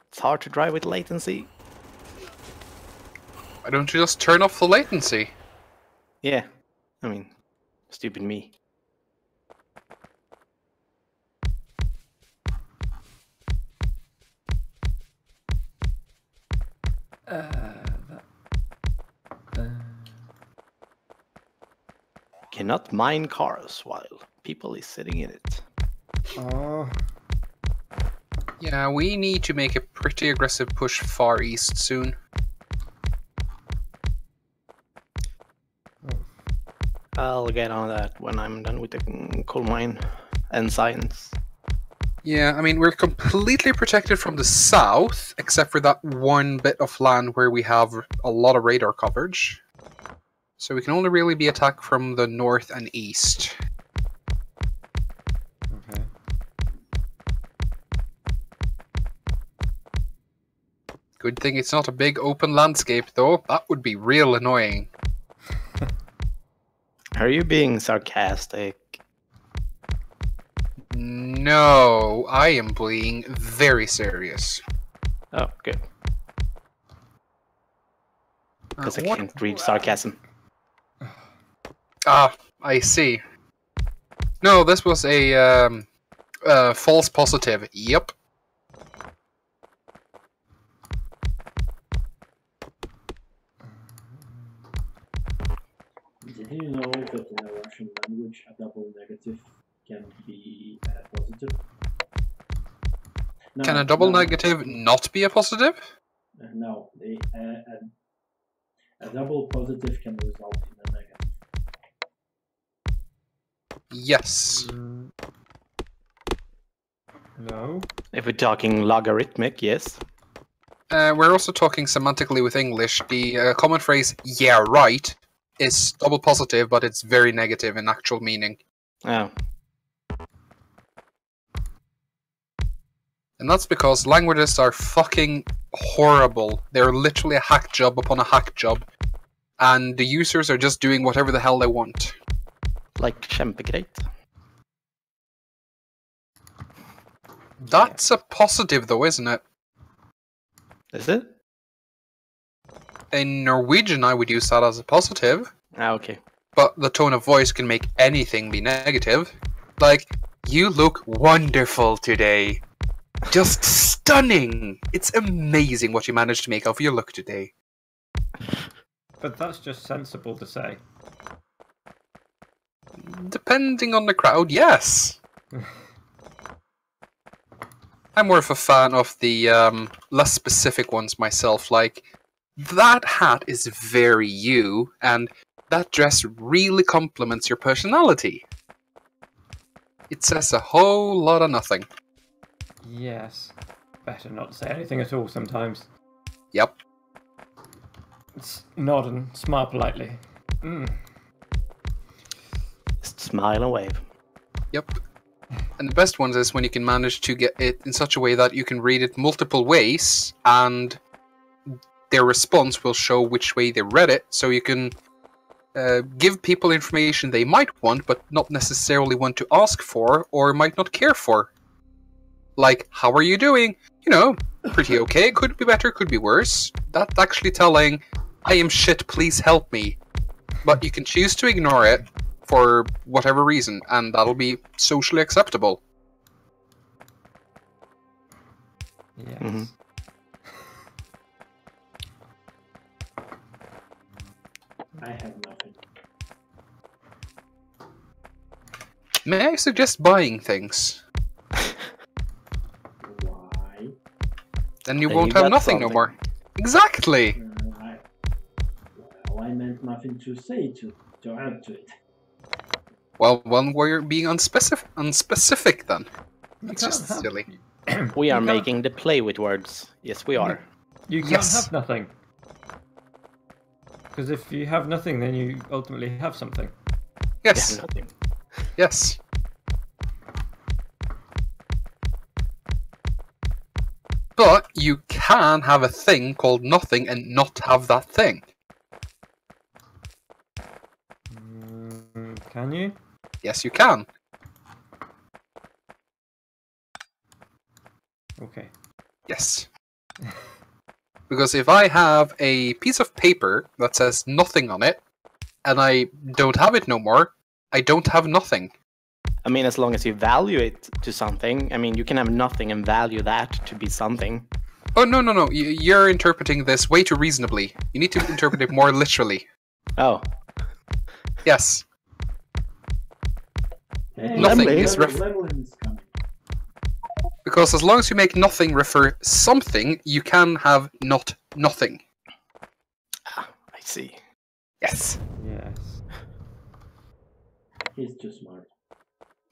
It's hard to drive with latency. Why don't you just turn off the latency? Yeah, I mean, stupid me. Cannot mine cars while people is sitting in it. Oh. Yeah, we need to make a pretty aggressive push far east soon. I'll get on that when I'm done with the coal mine and science. Yeah, I mean, we're completely protected from the south, except for that one bit of land where we have a lot of radar coverage. So we can only really be attacked from the north and east. Okay. Good thing it's not a big open landscape, though. That would be real annoying. Are you being sarcastic? No, I am being very serious. Oh, good. Because I What- can't read sarcasm. Ah, I see. No, this was a false positive. Yep. Did you know that in the Russian language a double negative can be positive? No, Can a double no, negative not be a positive? No, a double positive can result in a negative. Yes. No. If we're talking logarithmic, yes. We're also talking semantically with English. The common phrase, yeah, right, is double positive, but it's very negative in actual meaning. Oh, And that's because languages are fucking horrible. They're literally a hack job upon a hack job. And the users are just doing whatever the hell they want. like kämpegrejt. That's a positive, though, isn't it? Is it? In Norwegian, I would use that as a positive. Ah, okay. But the tone of voice can make anything be negative. Like, you look wonderful today. Just stunning. It's amazing what you managed to make of your look today. But that's just sensible to say. Depending on the crowd, yes. I'm more of a fan of the less specific ones myself, like, that hat is very you, and that dress really complements your personality. It says a whole lot of nothing. Yes. Better not say anything at all sometimes. Yep. Nod and smile politely. Just smile and wave. Yep. And the best ones is when you can manage to get it in such a way that you can read it multiple ways, and their response will show which way they read it, so you can give people information they might want, but not necessarily want to ask for, or might not care for. Like, how are you doing? You know, pretty okay, could be better, could be worse. That's actually telling, I am shit, please help me. But you can choose to ignore it for whatever reason, and that'll be socially acceptable. Yes. Mhm. I have nothing. May I suggest buying things? Why? Then you Then won't you have got nothing no something. more. Exactly! I meant nothing to say to add to it. Well, when we're being unspecific then. You That's can't just have- silly. We are You can't- making the play with words. Yes, we are. You can't Yes. have nothing. Because if you have nothing, then you ultimately have something. Yes. Yeah, nothing. Yes. But you can have a thing called nothing and not have that thing. Can you? Yes, you can. Okay. Yes. Because if I have a piece of paper that says nothing on it, and I don't have it no more, I don't have nothing. I mean, as long as you value it to something, I mean, you can have nothing and value that to be something. Oh, no, no, no. You're interpreting this way too reasonably. You need to interpret it more literally. Oh, Yes. Hey, Nothing is leveling is coming. Because as long as you make nothing refer something, you can have not nothing. I see. Yes. Yes. He's too smart.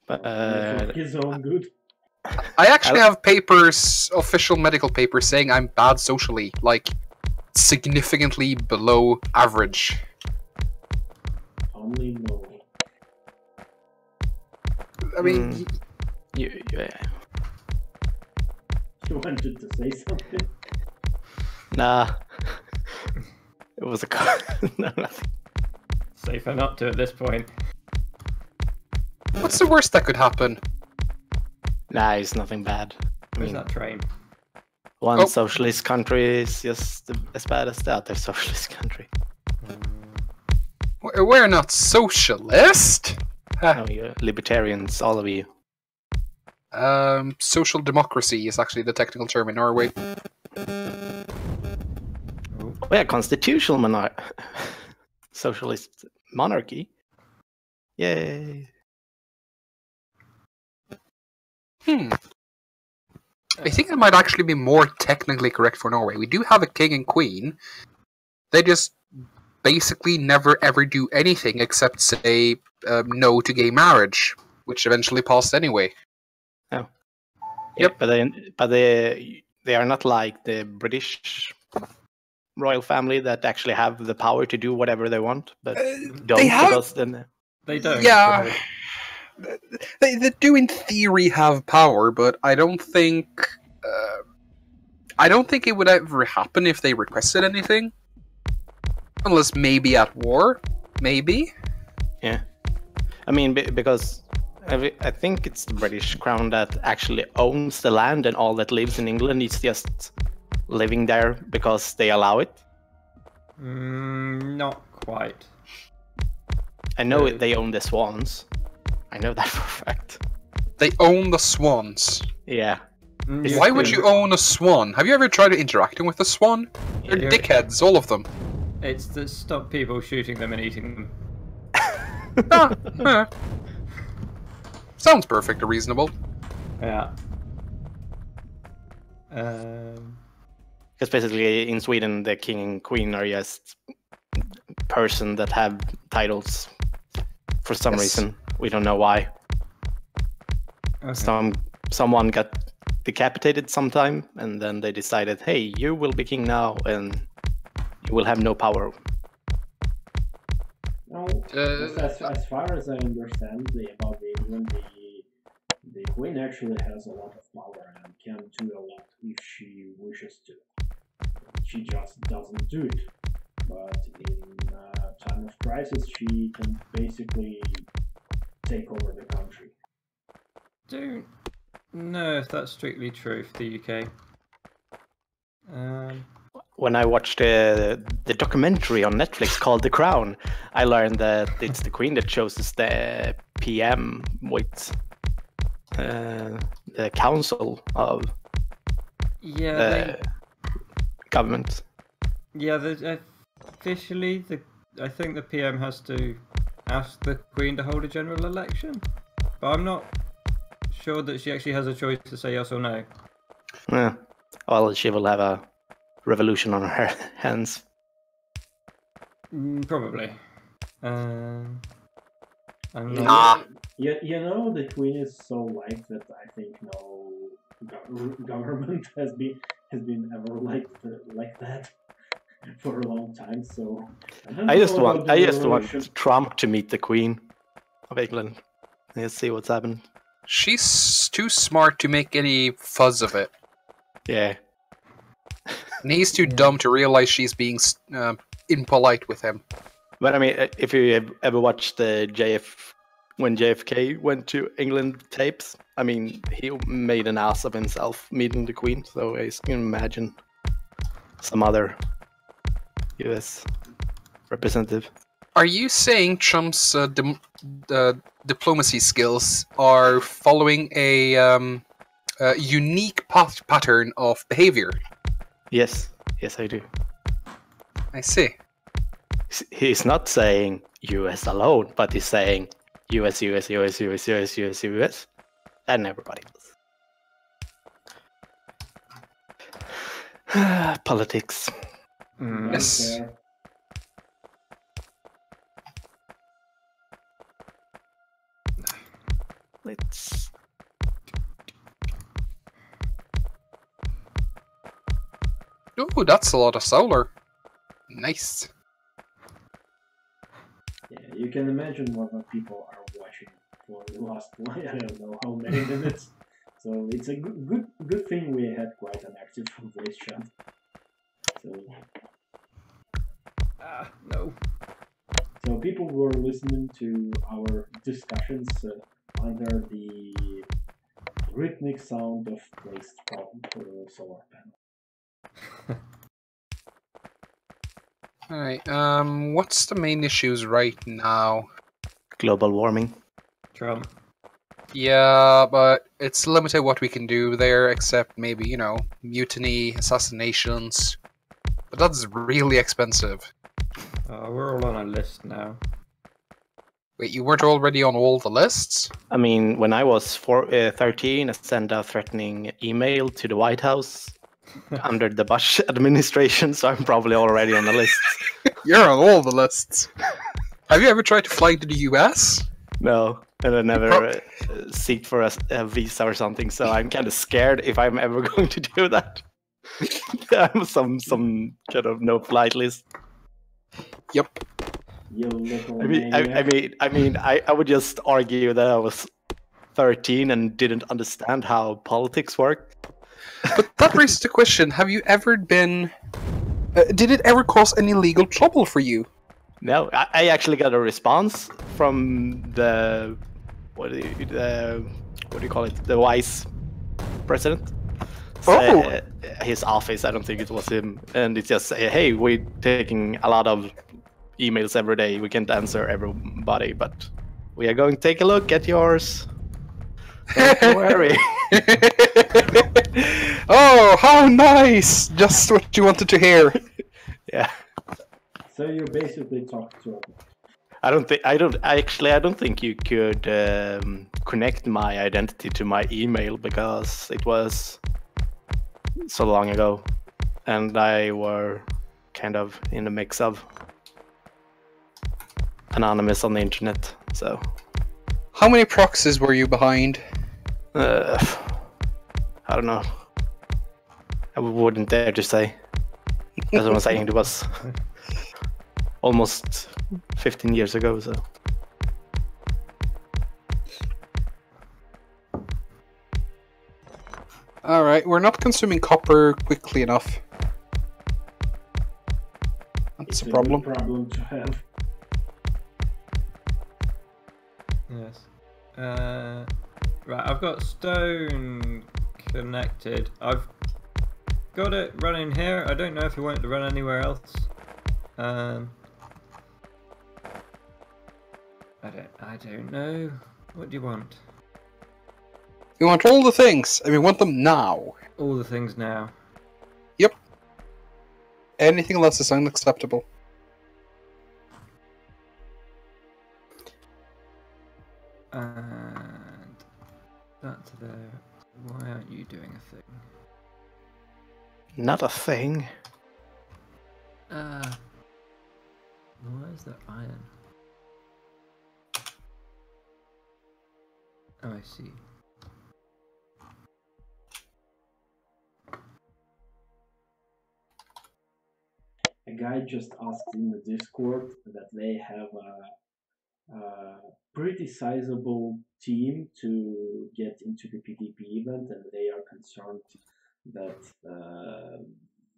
But For his own good. I actually have papers, official medical papers, saying I'm bad socially, like significantly below average. Only no. I mean, you You wanted to say something? nah. It was a no, nothing. Safer not to at this point. what's the worst that could happen? Nah, it's nothing bad. I Where's mean, that train? one Oh. socialist country is just as bad as the other socialist country. We're not socialist. Oh, you libertarians, all of you. Social democracy is actually the technical term in Norway. Oh. We are constitutional socialist monarchy. Yay! I think it might actually be more technically correct for Norway. We do have a king and queen. They just basically never ever do anything except say no to gay marriage, which eventually passed anyway. Oh. Yep. Yeah, but they are not like the British royal family that actually have the power to do whatever they want, but don't they have- because then They don't. Yeah. so- They do in theory have power, but I don't think it would ever happen if they requested anything. Unless maybe at war, maybe. yeah. I mean, because I think it's the British Crown that actually owns the land, and all that lives in England is just living there because they allow it. Not quite. I know Uh, they own the swans. I know that for a fact. They own the swans. Yeah. Why would you own a swan? Have you ever tried interacting with a swan? They're Yeah. dickheads, all of them. It's to stop people shooting them and eating them. Sounds perfectly reasonable. Yeah. Because basically in Sweden, the king and queen are just person that have titles for some Yes. reason. We don't know why. Okay. Someone got decapitated sometime, and then they decided, hey, you will be king now, and you will have no power. No, as far as I understand about England, the queen actually has a lot of power and can do a lot if she wishes to. She just doesn't do it. But in time of crisis, she can basically take over the country. Don't know if that's strictly true for the UK. When I watched the documentary on Netflix called The Crown, I learned that it's the queen that chooses the PM with the council of Yeah, the government. officially, I think the PM has to ask the Queen to hold a general election, but I'm not sure that she actually has a choice to say yes or no. Yeah. Well, she will have a revolution on her hands. Probably. I'm You not. know, you know, the queen is so liked that I think no government has been ever like that for a long time. So I don't know about the I just relation. want Trump to meet the Queen of England. Let's see what's happened. She's too smart to make any fuzz of it. Yeah. And he's too dumb to realize she's being impolite with him. But I mean, if you have ever watched the when JFK went to England tapes, I mean, he made an ass of himself meeting the Queen. So I can imagine some other U.S. representative. Are you saying Trump's diplomacy skills are following a unique pattern of behavior? Yes, I do. I see. He's not saying U.S. alone, but he's saying U.S., U.S., U.S., U.S., U.S., U.S., U.S., and everybody else. Politics. Yes. There. Let's. Ooh, that's a lot of solar. Nice. Yeah, you can imagine what the people are watching for the last I don't know how many minutes. So it's a good thing we had quite an active voice chat. So No. so people were listening to our discussions under the rhythmic sound of placed solar panel. Alright, what's the main issues right now? Global warming. Trump. Yeah, but it's limited what we can do there, except maybe, you know, mutiny, assassinations. But that's really expensive. We're all on a list now. Wait, you weren't already on all the lists? I mean, when I was 13, I sent a threatening email to the White House under the Bush administration, so I'm probably already on the list. You're on all the lists. Have you ever tried to fly to the US? No, and I never seeked for a visa or something, so I'm kind of scared if I'm ever going to do that. I'm some kind of no-flight list. Yep. You little I maniac. mean, I would just argue that I was 13 and didn't understand how politics work. But that raises the question, have you ever been... did it ever cause any legal trouble for you? No, I actually got a response from the what do you call it? The vice president. Oh! His office. I don't think it was him. And it just say, "Hey, we're taking a lot of emails every day. We can't answer everybody, but we are going to take a look at yours. Don't worry." Oh, how nice! Just what you wanted to hear. Yeah. So you basically talk to I don't think you could connect my identity to my email because it was so long ago, and I were kind of in the mix of anonymous on the internet. So, How many proxies were you behind? I don't know. I wouldn't dare to say. As I was saying, it was almost 15 years ago. So. Alright, we're not consuming copper quickly enough. That's it's a problem. good problem to have. Yes. Right, I've got stone connected. I've got it running here. I don't know if you want it to run anywhere else. I don't know. What do you want? We want all the things, and we want them now. All the things now. Yep. Anything less is unacceptable. And that's there. Why aren't you doing a thing? Not a thing. Why is there iron? Oh, I see. a guy just asked in the Discord that they have a pretty sizable team to get into the PvP event, and they are concerned that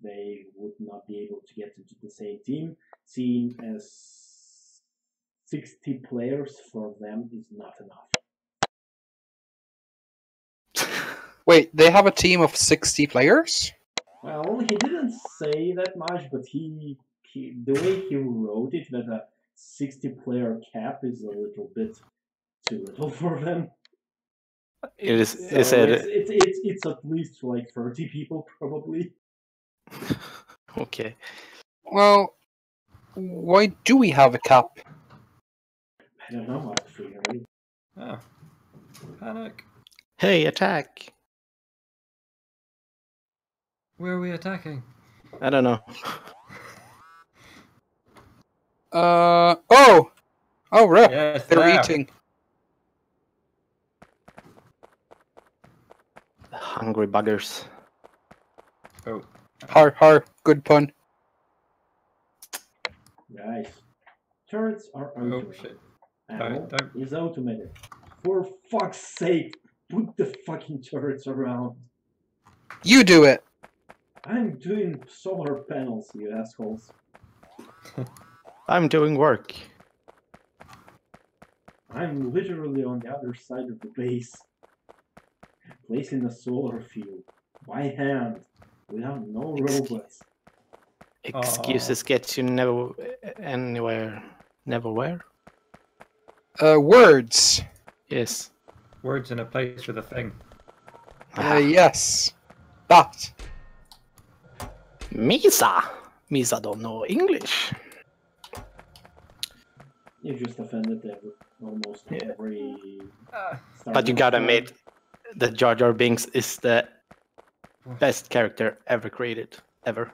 they would not be able to get into the same team, seeing as 60 players for them is not enough. Wait, they have a team of 60 players? Well, he didn't say that much, but he the way he wrote it, that a 60-player cap is a little bit too little for them. It is. So Is it it's at least like 30 people probably. okay? Well, why do we have a cap? I don't know, actually. Oh. Panic. Hey, attack! Where are we attacking? I don't know. Oh! Oh, right. Yes, They're there. eating. Hungry buggers. Oh. Har, good pun. Guys, turrets are Oh, automated. shit. Ammo Don't. is automated. For fuck's sake, put the fucking turrets around. You do it! I'm doing solar panels, you assholes. I'm doing work. I'm literally on the other side of the base, placing a solar field by hand, without no robots. Excuses get you never anywhere. Never where? Words. Yes. Words in a place with a thing. Yes. That. Misa. Misa don't know English. You just offended almost every. But you gotta admit that Jar Jar Binks is the best character ever created, ever.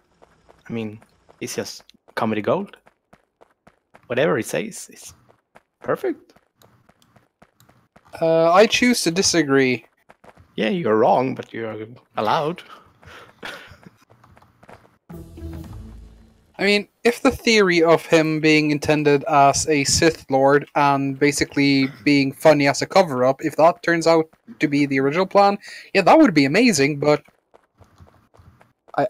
I mean, he's just comedy gold. Whatever he says is perfect. I choose to disagree. Yeah, you're wrong, but you're allowed. I mean, if the theory of him being intended as a Sith Lord and basically being funny as a cover-up, if that turns out to be the original plan, yeah, that would be amazing, but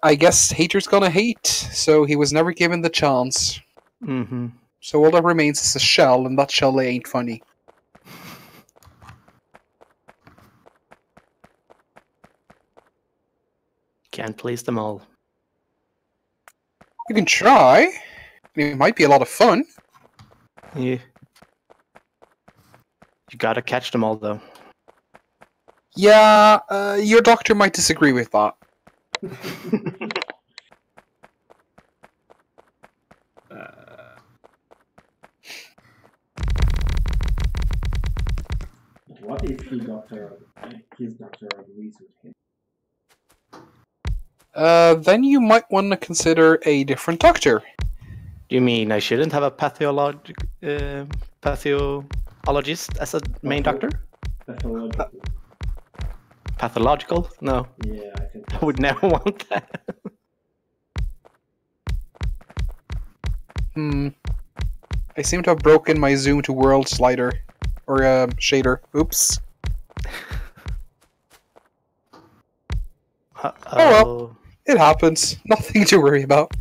I guess haters gonna hate, so he was never given the chance. Mm-hmm. So all that remains is a shell, and that shell ain't funny. Can't please them all. You can try. It might be a lot of fun. Yeah. You gotta catch them all, though. Yeah, your doctor might disagree with that. What if his doctor agrees with him? Then you might want to consider a different doctor. You mean I shouldn't have a pathologist as a main doctor? Pathological. Pathological? No, Yeah, I think. I would never want that. I seem to have broken my zoom to world slider. Or, shader. Oops. Uh-oh. Oh well. It happens. Nothing to worry about.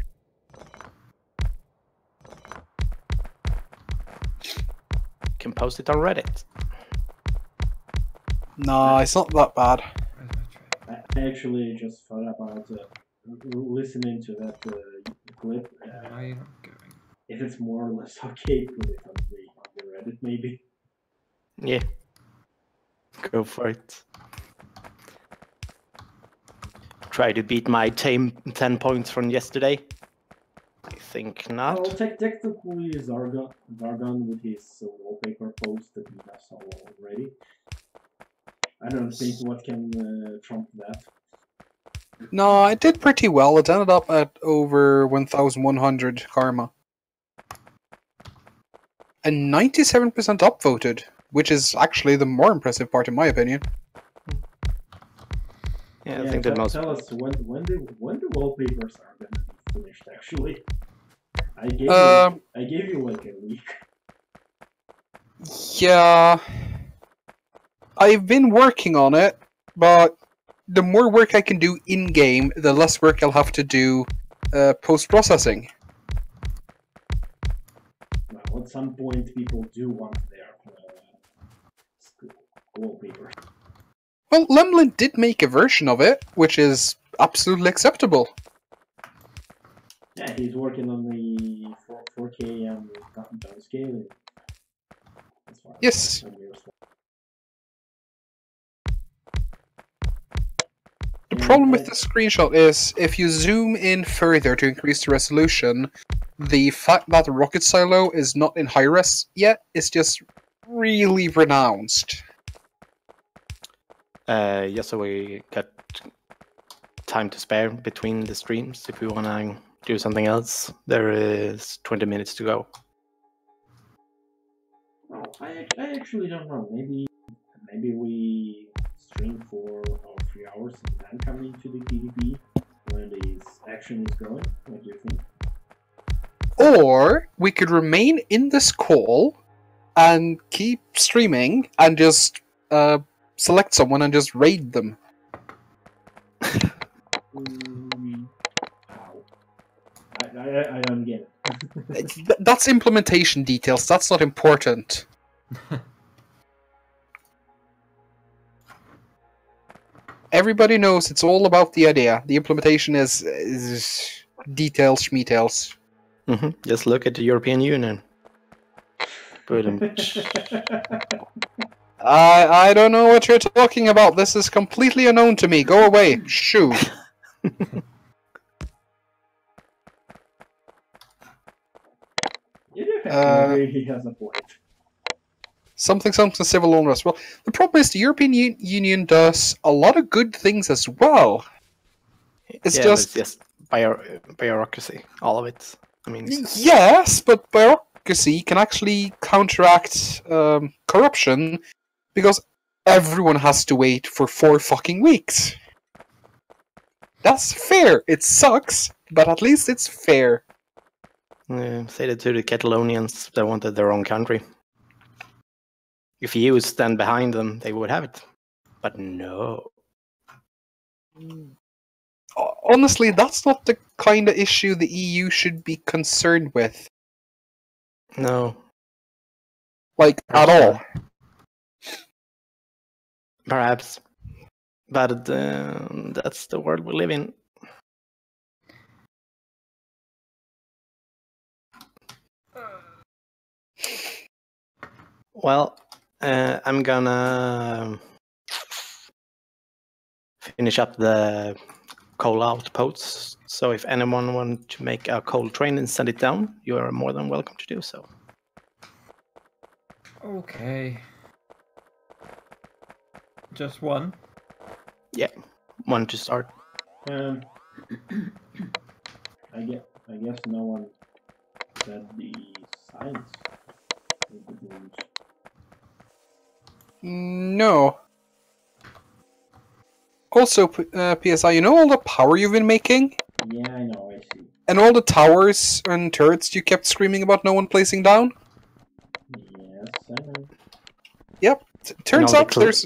Can post it on Reddit. Nah, it's not that bad. Where's my tray? I actually just thought about listening to that clip. Why are you not going? If it's more or less okay, put it on the Reddit maybe. Yeah. Go for it. Try to beat my 10 points from yesterday. I think not. Well, technically Zargon with his wallpaper post that he has already. I don't think what can trump that. No, it did pretty well. It ended up at over 1,100 karma. And 97% upvoted, which is actually the more impressive part in my opinion. Yeah, I think the most. Tell us when the wallpapers are gonna be finished actually. I gave you like a week. Yeah, I've been working on it, but the more work I can do in game, the less work I'll have to do post processing. Well, at some point, people do want their wallpaper. Well, Lemlin did make a version of it, which is absolutely acceptable. Yeah, he's working on the 4K and downscaling. Yes. The problem with the screenshot is, if you zoom in further to increase the resolution, the fact that the rocket silo is not in high res yet is just really pronounced. Yeah, so we got time to spare between the streams if we want to do something else. There is 20 minutes to go. Well, I actually don't know. Maybe we stream for 3 hours and then come into the PvP when this action is going. What do you think? Or we could remain in this call and keep streaming and just select someone and just raid them. I don't get it. That's implementation details. That's not important. Everybody knows it's all about the idea. The implementation is details, schmetails. Just look at the European Union. I don't know what you're talking about. This is completely unknown to me. Go away. Shoo. He has a point. Something civil unrest. Well, the problem is the European Union does a lot of good things as well. It's just bureaucracy, all of it. I mean, yes, but bureaucracy can actually counteract corruption because everyone has to wait for 4 fucking weeks. That's fair. It sucks, but at least it's fair. Say that to the Catalonians that wanted their own country. If you stand behind them, they would have it. But no. Honestly, that's not the kind of issue the EU should be concerned with. No. Like, at all. Perhaps. But that's the world we live in. Well, I'm gonna finish up the coal outposts. So if anyone wants to make a coal train and send it down, you are more than welcome to do so. Okay. Just one? Yeah, one to start. I guess no one said the science. No. Also, PSI, you know all the power you've been making? Yeah, I know, I see. And all the towers and turrets you kept screaming about no one placing down? Yes, I know. Yep. Turns out there's...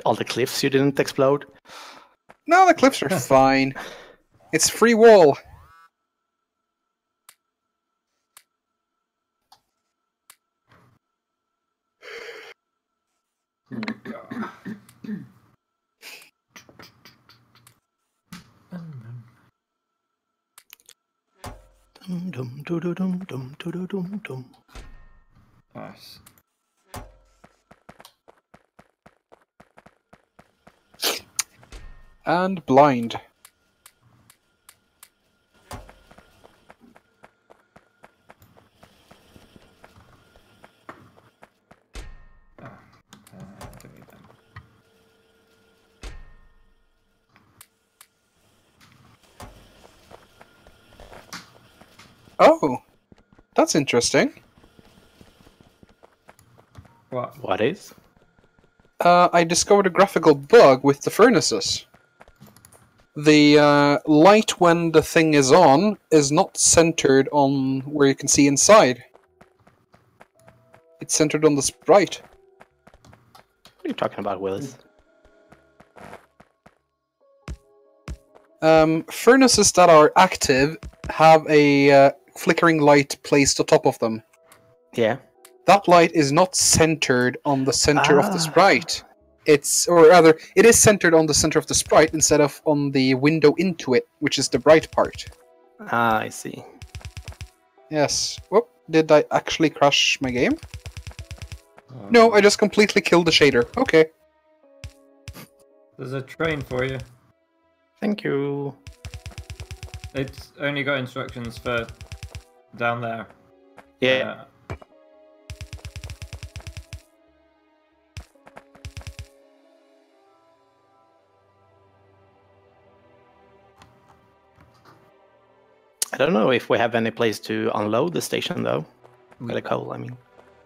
All the cliffs you didn't explode? No, the cliffs are fine. It's free wall. Nice. And blind. Delete them. Oh, that's interesting. What? What is? I discovered a graphical bug with the furnaces. The light when the thing is on is not centered on where you can see inside. It's centered on the sprite. What are you talking about, Willis? Furnaces that are active have a flickering light placed atop of them. Yeah. That light is not centered on the center of the sprite. Or rather, it is centered on the center of the sprite instead of on the window into it, which is the bright part. Ah, I see. Yes. Whoop, did I actually crash my game? No, I just completely killed the shader. Okay. There's a train for you. Thank you. It's only got instructions for down there. Yeah. I don't know if we have any place to unload the station, though. The coal, I mean.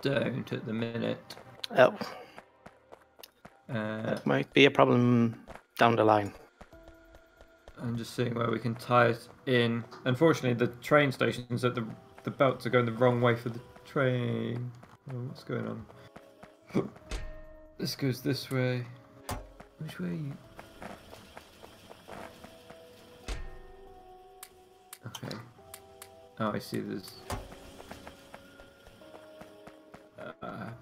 Don't at the minute. Oh. That might be a problem down the line. I'm just seeing where we can tie it in. Unfortunately, the train stations at the belts are going the wrong way for the train. Oh, what's going on? This goes this way. Which way are you? Okay. Oh, I see. There's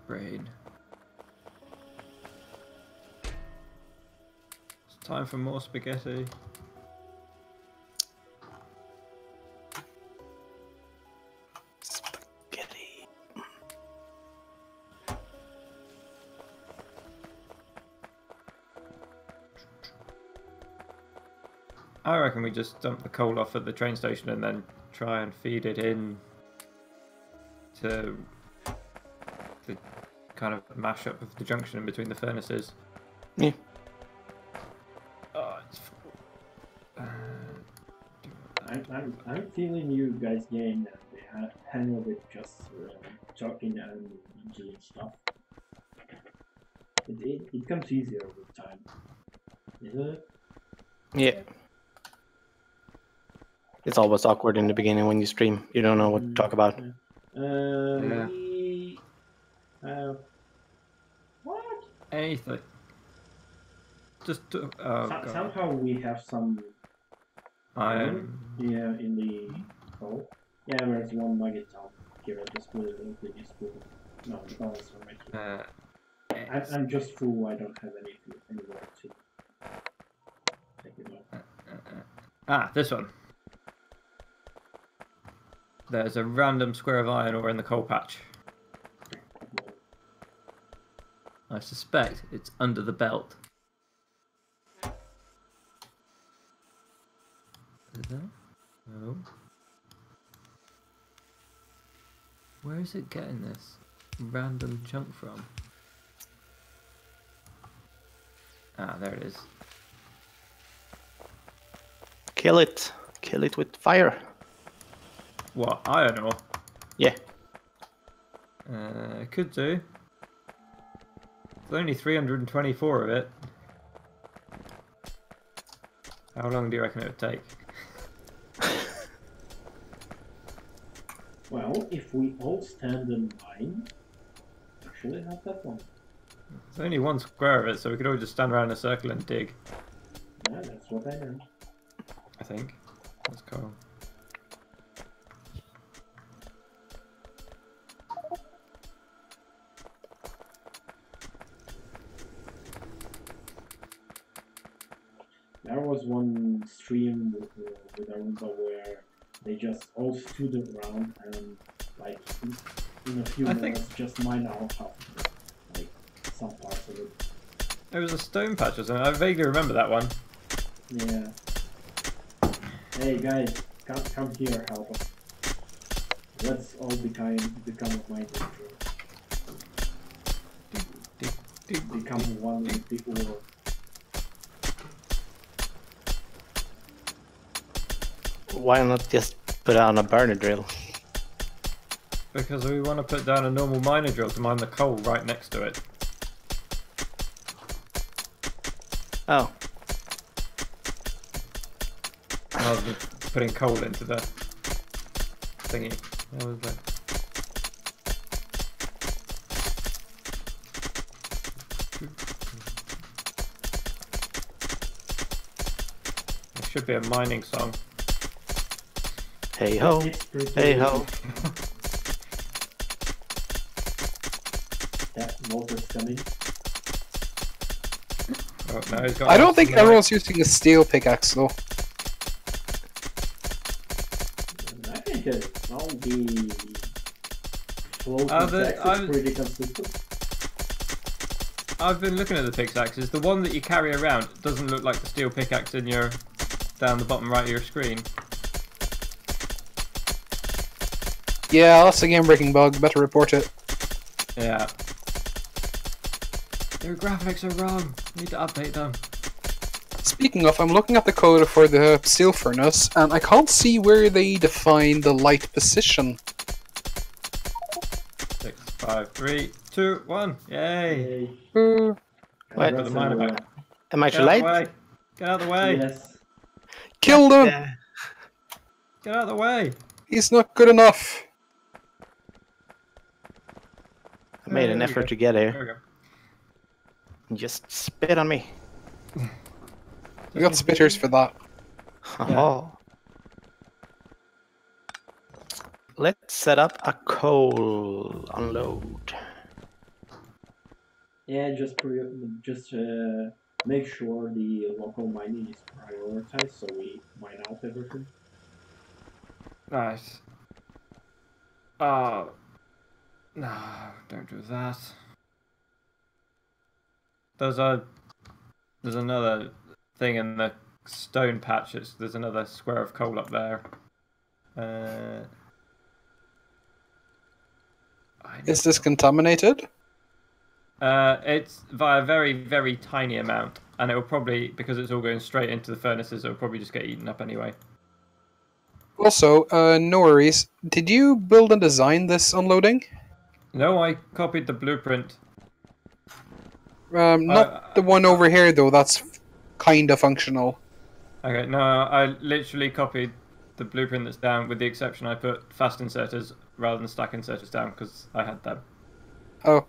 brain. It's time for more spaghetti. Spaghetti. I reckon we just dump the coal off at the train station and then try and feed it in to the kind of mashup of the junction in between the furnaces. Yeah. Oh, it's full. I'm feeling you guys getting the hang of it, just talking and doing stuff. It comes easier with time, isn't it? Yeah. It's always awkward in the beginning when you stream. You don't know what to talk about. Yeah. What? Anything. Just oh god. Somehow we have some Iron. yeah in the hole. Yeah, there's one nugget down here. I just put it into this pool. No, the balance are making. I'm just full. I don't have anywhere to take it off. This one. There's a random square of iron ore in the coal patch. I suspect it's under the belt. Is there? No. Where is it getting this random chunk from? Ah, there it is. Kill it. Kill it with fire. What, iron ore? Yeah. Could do. There's only 324 of it. How long do you reckon it would take? Well, if we all stand in line, actually not that one. There's only one square of it, so we could all just stand around in a circle and dig. Yeah, that's what I meant. I think. That's cool. There was one stream with Arumba where they just all stood around and like in a few minutes just mine out half of it, like some parts of it. It was a stone patch or something. I vaguely remember that one. Yeah. Hey guys, come here, help us. Let's all become a mine become one with the ore. Why not just put on a burner drill? Because we want to put down a normal miner drill to mine the coal right next to it. Oh. rather than putting coal into the thingy. What was that? There should be a mining song. Hey ho, hey ho. That motor's coming. Oh, no, he's got I don't think some everyone's using a steel pickaxe though. I think that all the floating the- text is pretty consistent. I've been looking at the pickaxes. The one that you carry around doesn't look like the steel pickaxe in your down the bottom right of your screen. Yeah, that's a game-breaking bug. Better report it. Yeah. Your graphics are wrong. Need to update them. Speaking of, I'm looking at the code for the steel furnace, and I can't see where they define the light position. 6, 5, 3, 2, 1. Yay! Uh, Wait, Put the miner back. am I Get too out late? the way. Get out of the way. Yes. Kill them! Yeah. Get out of the way. He's not good enough. I made an There we effort go. to get There here. we go. Just spit on me. We got spitters for that. Oh. Let's set up a coal unload. Yeah, just make sure the local mining is prioritized so we mine out everything. Nice. Oh. No, don't do that. There's another thing in the stone patch. There's another square of coal up there. Is this contaminated? It's by a very, very tiny amount, and it will probably, because it's all going straight into the furnaces, it'll probably just get eaten up anyway. Also, no worries. Did you build and design this unloading? No, I copied the blueprint. Not the one over here though. That's kinda functional. Okay, no, I literally copied the blueprint that's down, with the exception I put fast inserters rather than stack inserters down because I had them. Oh,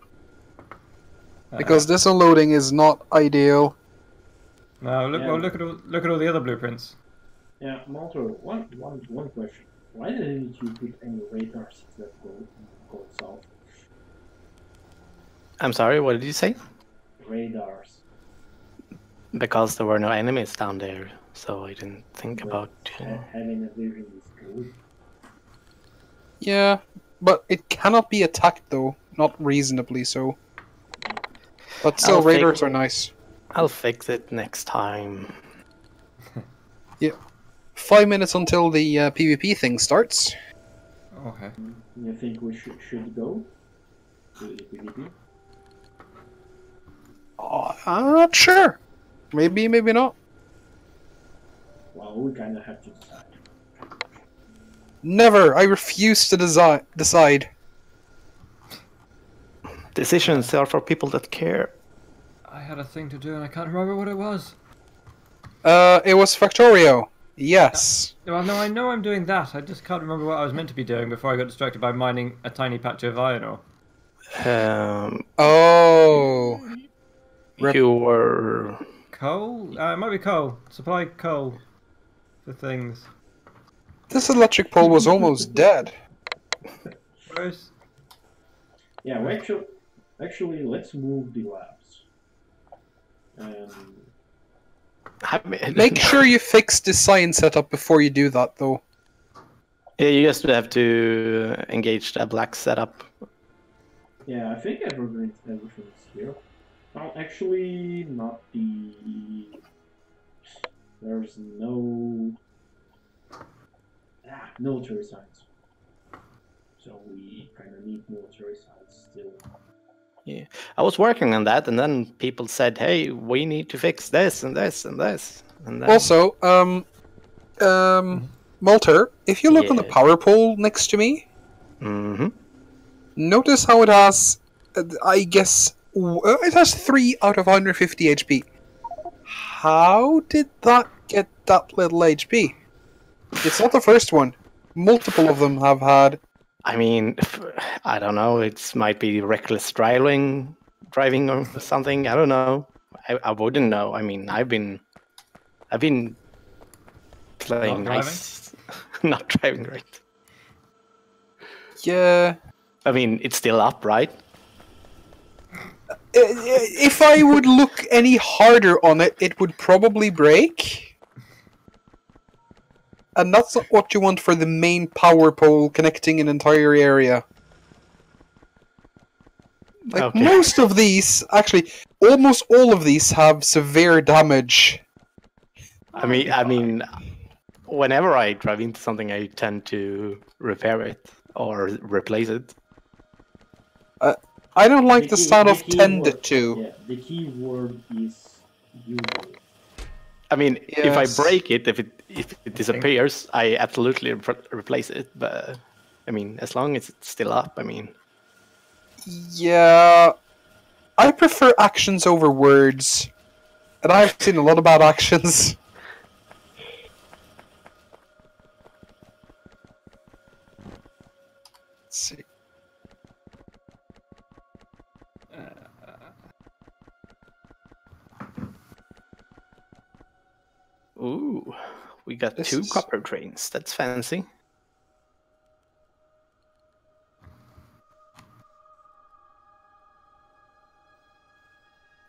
because this unloading is not ideal. No, look. Yeah. Well, look at all the other blueprints. Yeah, Malto, one question. Why didn't you put any radars that go south? I'm sorry, what did you say? Radars. Because there were no enemies down there, so I didn't think about. Having a vision is good. Yeah, but it cannot be attacked though. Not reasonably so. But still, I'll radars fix- are nice. I'll fix it next time. 5 minutes until the PvP thing starts. Okay. You think we should go to the PvP? Oh, I'm not sure. Maybe, maybe not. Well, we kind of have to decide. Never. I refuse to decide. Decisions are for people that care. I had a thing to do and I can't remember what it was. It was Factorio. Yes. Well, no, I know I'm doing that. I just can't remember what I was meant to be doing before I got distracted by mining a tiny patch of iron ore. Oh. You were. Coal? It might be coal. Supply coal for things. This electric pole was almost dead. Where's... Yeah, we actually let's move the labs. Make sure you fix the science setup before you do that, though. Yeah, you just have to engage the black setup. Yeah, I think everything's here. Well, actually, not the. There's no military science, so we kind of need military science still. Yeah, I was working on that, and then people said, "Hey, we need to fix this and this and this." And then... Also, Malter, if you look on the Yeah. power pole next to me, notice how it has, I guess, it has 3 out of 150 HP. How did that get that little HP? It's not the first one. Multiple of them have had. I mean, I don't know. It might be reckless driving or something. I don't know. I wouldn't know. I mean, I've been playing Not nice, not driving great. Yeah. I mean, it's still up, right? If I would look any harder on it, it would probably break. And that's not what you want for the main power pole connecting an entire area. Like, Okay. most of these, actually, almost all of these have severe damage. I mean, whenever I drive into something, I tend to repair it or replace it. I don't like the sound of key tended word- to. Yeah, the key word is usually. I mean, if I Yes. break it, if it disappears, I absolutely replace it. But I mean, as long as it's still up, I mean, Yeah. I prefer actions over words. And I've seen a lot of bad actions. Let's see. ooh, we got This two is- copper trains. That's fancy.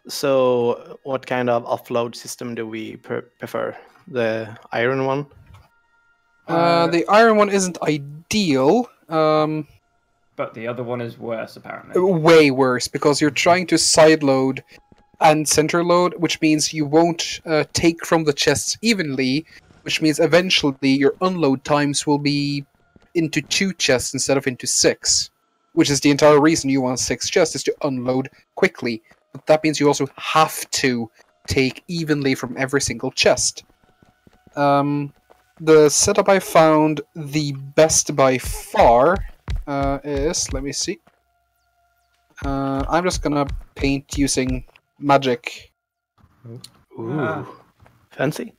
So, what kind of offload system do we prefer? The iron one? The iron one isn't ideal. But the other one is worse, apparently. Way worse, because you're trying to side load and center load, which means you won't take from the chests evenly, which means eventually your unload times will be into 2 chests instead of into 6. Which is the entire reason you want 6 chests, is to unload quickly. But that means you also have to take evenly from every single chest. The setup I found the best by far is, let me see. I'm just gonna paint using magic. Ooh, Ah. fancy.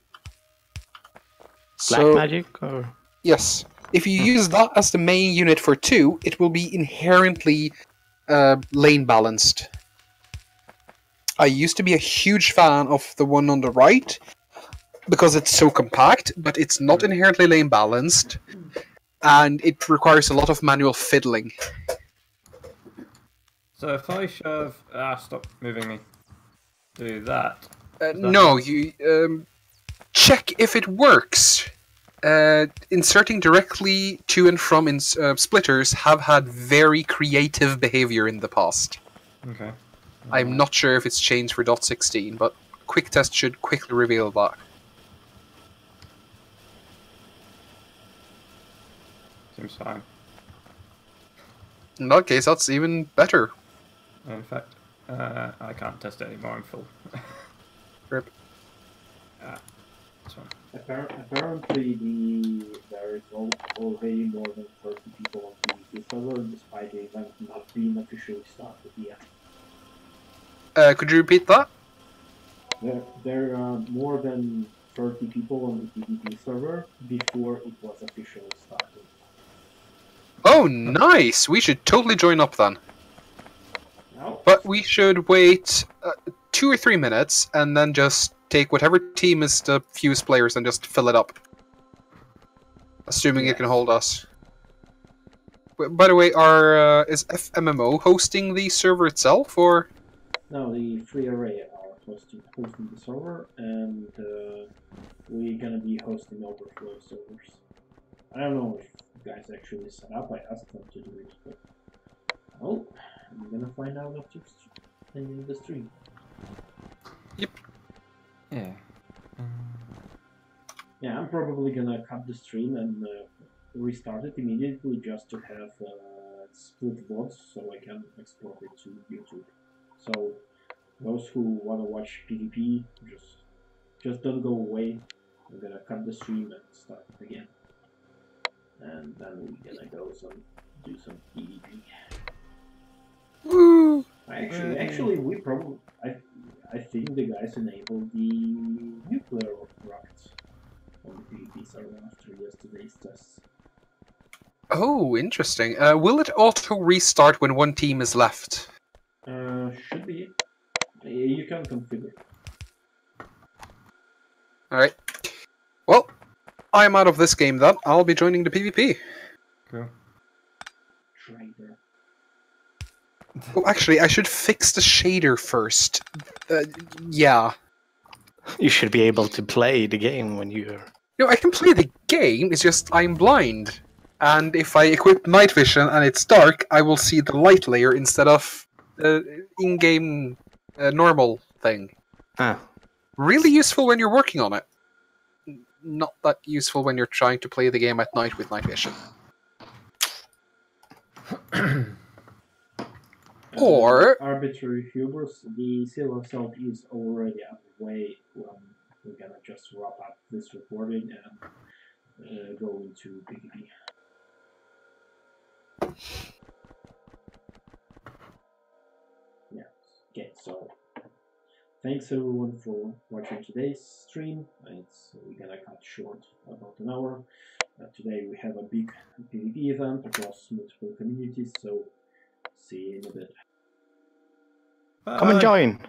Black So, magic or yes, if you use that as the main unit for 2, it will be inherently lane balanced. I used to be a huge fan of the one on the right, because it's so compact, but it's not inherently lane balanced, and it requires a lot of manual fiddling. So if I shove... stop moving me. Do that. No, you check if it works. Inserting directly to and from in splitters have had very creative behavior in the past. Okay. I'm not sure if it's changed for .16, but quick test should quickly reveal that. Seems fine. In that case, that's even better. In fact, I can't test it anymore. I'm full. Rip. This one. Apparently, there is already more than 30 people on the server, despite the event not being officially started yet. Could you repeat that? There are more than 30 people on the PvP server before it was officially started. Oh, nice! We should totally join up then. Now, But we should wait 2 or 3 minutes, and then just take whatever team is the fewest players and just fill it up. Assuming it can hold us. By the way, is FMMO hosting the server itself, or...? now the free array are hosting the server, and we're gonna be hosting overflow servers. I don't know if you guys actually set up. I asked them to do it, but oh, I'm gonna find out after the stream. Yep. Yeah. Yeah, I'm probably gonna cut the stream and restart it immediately just to have split VODs so I can export it to YouTube. So those who wanna watch PvP, just don't go away. I'm gonna cut the stream and start it again, and then we're gonna do some PvP. Woo! Actually, we probably I think the guys enabled the nuclear rockets. on the PvP server after yesterday's test. Oh, interesting. Will it auto restart when one team is left? Should be. You can configure. Alright. Well, I'm out of this game then. I'll be joining the PvP. Cool. Trader. Oh, actually, I should fix the shader first. Yeah. You should be able to play the game when you're. No, I can play the game, it's just I'm blind. And if I equip night vision and it's dark, I will see the light layer instead of the in-game normal thing. Ah. Really useful when you're working on it. Not that useful when you're trying to play the game at night with night vision. Or... Arbitrary hubris, the silver salt is already underway. We're gonna just wrap up this recording and go into PvP. Yeah. Okay, so thanks everyone for watching today's stream. We're gonna cut short about an hour. Today we have a big PvP event across multiple communities, so see you in a bit. Come and join!